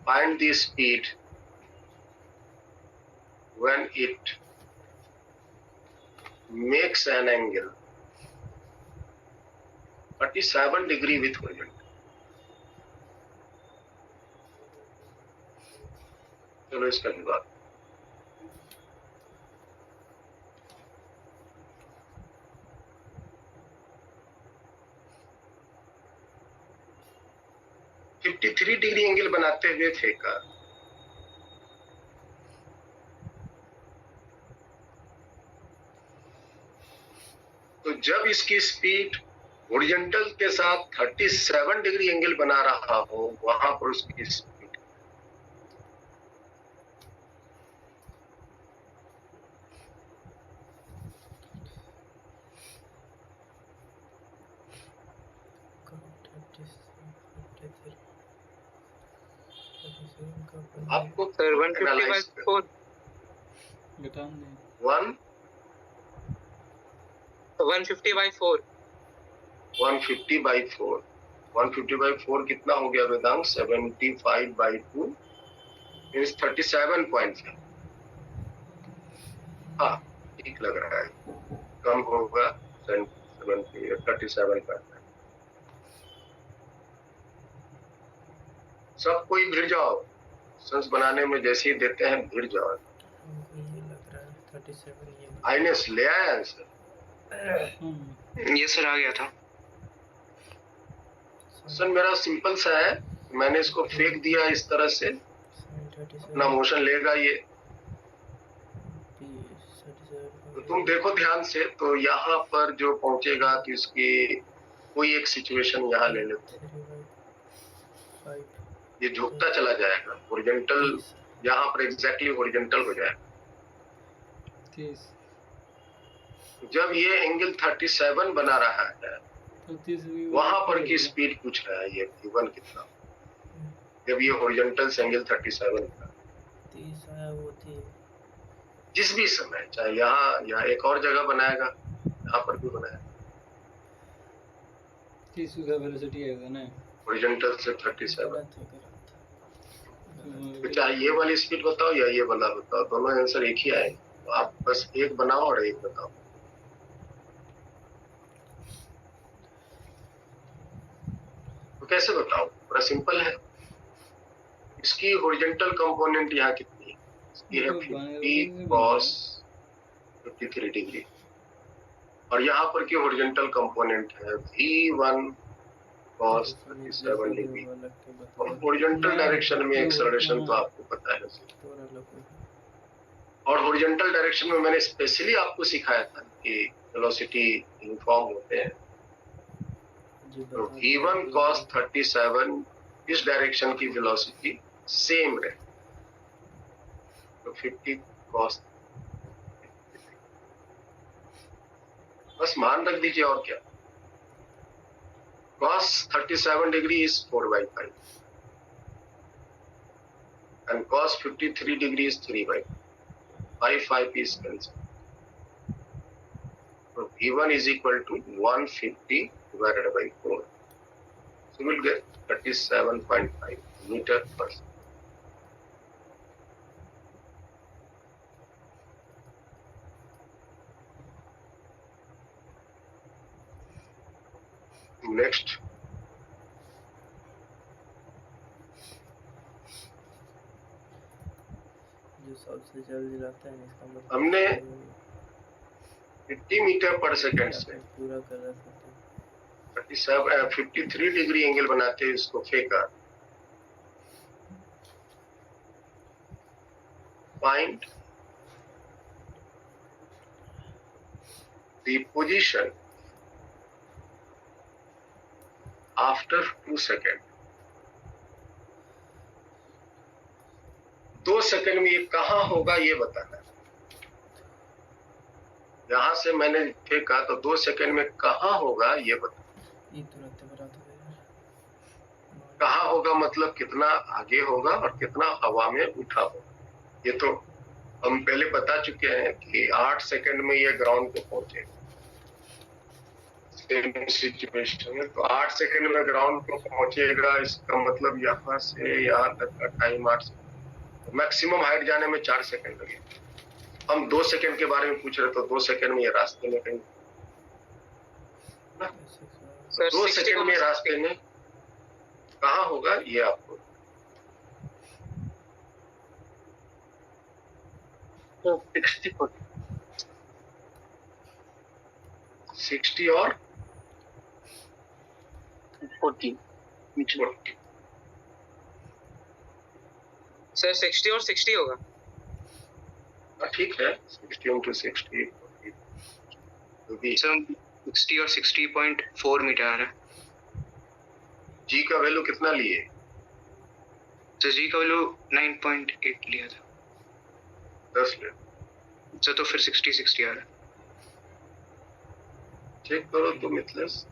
find the speed when it makes an angle 37 degree with horizontal। चलो इसका जवाब। तो 53 डिग्री एंगल बनाते हुए फेंका, तो जब इसकी स्पीड हॉरिजॉन्टल के साथ 37 डिग्री एंगल बना रहा हो, वहां पर उसकी स्पीड आपको सर 150/4 बता दें। 150/4 150/4 150/4 कितना हो गया वेदांत? 75/2 मीन्स 37.5। हाँ ठीक लग रहा है, कम होगा 37.5। सब कोई भिड़ जाओ, सेंस बनाने में जैसे ही देते हैं भिड़ जाओ। हमको ये लग रहा है 37 ये। आईनेस ले आया आंसर? ये सर आ गया था। सर मेरा सिंपल सा है, मैंने इसको फेंक दिया इस तरह से, अपना मोशन लेगा ये। तो तुम देखो ध्यान से, तो यहाँ पर जो पहुंचेगा तो इसकी कोई एक सिचुएशन यहाँ ले लेते हैं, ये झुकता चला जाएगा हॉरिजॉन्टल, यहाँ पर एग्जैक्टली हॉरिजॉन्टल हो जाएगा। जब ये एंगल 37 बना रहा है, वहां पर की स्पीड पूछ रहा है ये V1 कितना, जब ये हॉरिजॉन्टल से एंगल 37 का जिस भी समय, चाहे यहाँ या एक और जगह बनाएगा, यहाँ पर भी बनाएगा, 30 का वेलोसिटी आएगा ना हॉरिजॉन्टल से 37। तो चाहे ये वाली स्पीड बताओ या ये वाला बताओ, दोनों आंसर एक ही आएंगे। तो आप बस एक बनाओ और एक बताओ। तो कैसे बताओ? बड़ा सिंपल है। इसकी हॉरिजॉन्टल कंपोनेंट यहाँ कितनी है? इसकी है 50 cos 53 डिग्री, और यहाँ पर की हॉरिजॉन्टल कंपोनेंट है V1 cos 37 डिग्री। और हॉरिजॉन्टल डायरेक्शन में एक्सेलरेशन तो आपको पता है, और हॉरिजॉन्टल डायरेक्शन में मैंने स्पेशली आपको सिखाया था कि वेलोसिटी यूनिफॉर्म होते हैं। तो V1 cos 37 इस डायरेक्शन की वेलोसिटी सेम रहे, तो 50 cos, बस मान रख दीजिए और क्या। cos 37 degree is 4/5 and cos 53 degree is 3/5. 5 is cancelled. So V1 is equal to 150 divided by 4. So we'll get 37.5 meter per second. Next, जो सबसे जल्दी रहता है इसका मतलब हमने 50 मीटर पर सेकंड से पूरा कर रहा था 53 डिग्री एंगल बनाते हुए इसको फेंका. Find the position after 2 second. 2 second में ये कहाँ होगा ये बताना है. यहां से मैंने फेंका तो 2 सेकेंड में कहाँ होगा ये बताना. ये तुरंत बता दो यार. कहाँ होगा मतलब कितना आगे होगा और कितना हवा में उठा होगा. ये तो हम पहले बता चुके हैं कि 8 सेकंड में ये ग्राउंड पे पहुंचेगा. सेम सिचुएशन में तो 8 सेकंड में ग्राउंड पे पहुंचेगा. इसका मतलब यहाँ से यहाँ तक का टाइम 8 सेकंड. मैक्सिमम हाइट जाने में 4 सेकंड लगे. हम 2 सेकंड के बारे में पूछ रहे तो 2 सेकंड में ये रास्ते में कहीं सर 2 60 सेकंड में रास्ते में कहाँ होगा ये आपको. तो 60 60 और 40 मीटर. 40. सर 60 और 60 होगा. ठीक है 60 into 60 तो भी सर 60 और 60.4 मीटर आ रहा है. जी का वैल्यू कितना लिए. सर जी का वैल्यू 9.8 लिया था 10 ले. सर. तो फिर 60 आ रहा है. चेक करो तो मिथलेस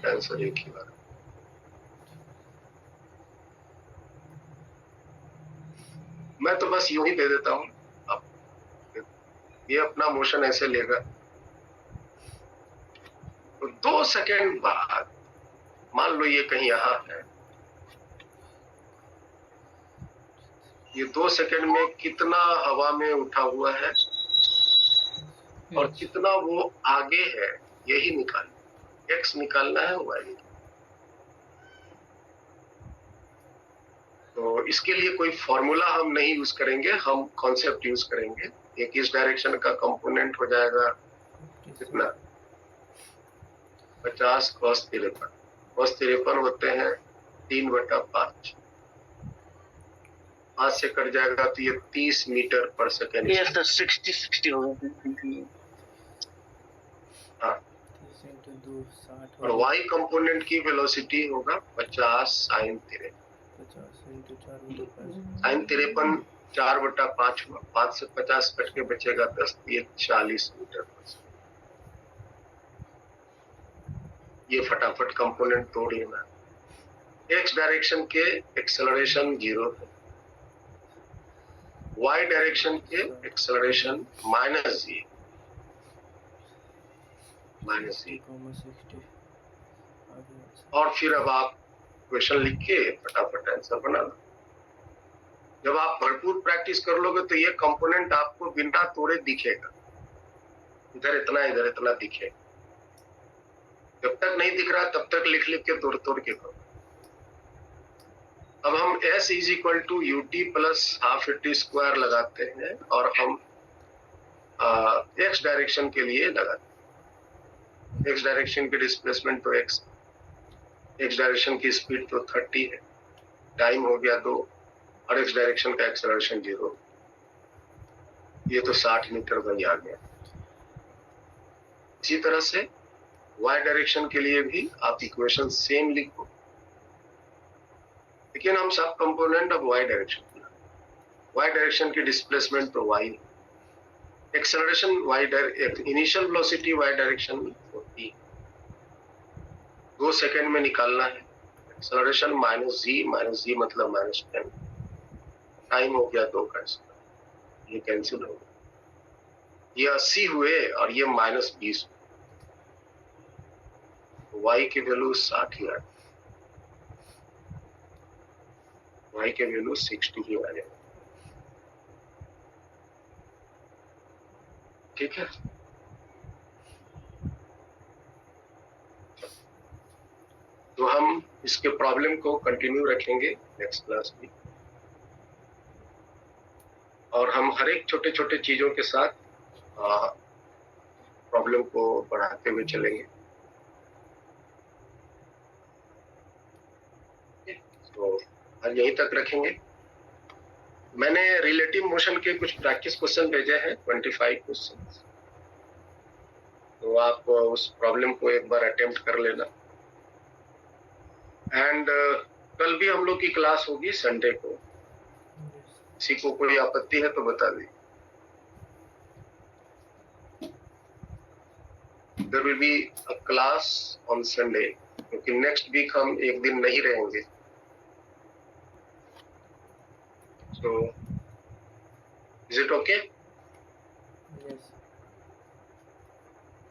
आंसर एक ही बार. मैं तो बस यूं ही दे देता हूं. अब ये अपना मोशन ऐसे लेगा तो 2 सेकंड बाद मान लो ये कहीं यहाँ है. ये 2 सेकंड में कितना हवा में उठा हुआ है और कितना वो आगे है यही निकालना. एक्स निकालना है वाई. तो इसके लिए कोई फॉर्मूला हम नहीं यूज करेंगे. हम कॉन्सेप्ट यूज करेंगे. एक इस डायरेक्शन का कंपोनेंट हो जाएगा कितना 50 cos 53. cos 53 होते हैं 3/5. 5 से कट जाएगा तो ये 30 मीटर पर सेकेंड. ये सर 60 होगा. हाँ. 30 into 2 60 और y कंपोनेंट की वेलोसिटी होगा 50 sin 53. 50 into 4 into 5 sin 53 4/5 हुआ. 5 से 50 कट के बचेगा 10. ये 40 मीटर पर सेकेंड. ये फटाफट कंपोनेंट तोड़ लेना. एक्स डायरेक्शन के एक्सेलरेशन 0 है. वाई डायरेक्शन के एक्सेलरेशन -g. -60 और फिर अब आप क्वेश्चन लिख के फटाफट आंसर बना लो. जब आप भरपूर प्रैक्टिस कर लोगे तो ये कंपोनेंट आपको बिना तोड़े दिखेगा. इधर इतना दिखेगा. जब तक नहीं दिख रहा तब तक लिख के तोड़ के करो. अब हम s is equal to ut plus half t square लगाते हैं और हम x डायरेक्शन के लिए लगाते हैं. x डायरेक्शन की डिस्प्लेसमेंट तो x डायरेक्शन की स्पीड तो 30 है. टाइम हो गया 2 और x डायरेक्शन का एक्सेलरेशन 0. ये तो 60 मीटर वही आ गया. इसी तरह से y डायरेक्शन के लिए भी आप इक्वेशन सेम लिखो. लेकिन हम सब कंपोनेंट अब y डायरेक्शन की डिस्प्लेसमेंट तो y. Acceleration initial velocity y direction में 40. 2 सेकंड में निकालना है. एक्सेलरेशन -g मतलब -10. टाइम हो गया 2 का. ये कैंसिल हो गया. ये 80 हुए और ये -20. y की वैल्यू 60 ही आ जाए, y की वैल्यू 60 ही आ जाए। ठीक है, तो हम इसके प्रॉब्लम को कंटिन्यू रखेंगे नेक्स्ट क्लास में, और हम हर एक छोटे छोटे चीजों के साथ प्रॉब्लम को बढ़ाते हुए चलेंगे। तो आज यहीं तक रखेंगे। मैंने रिलेटिव मोशन के कुछ प्रैक्टिस क्वेश्चन भेजे हैं, 25 क्वेश्चन, तो आप उस प्रॉब्लम को एक बार अटेम्प्ट कर लेना। एंड कल भी हम लोग की क्लास होगी संडे को, किसी को कोई आपत्ति है तो बता दी। There will be a class on Sunday, क्योंकि नेक्स्ट वीक हम एक दिन नहीं रहेंगे। So is it okay? Yes.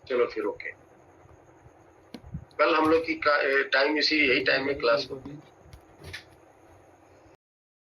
चलो फिर ओके। कल हम लोग की टाइम यही टाइम में क्लास होगी।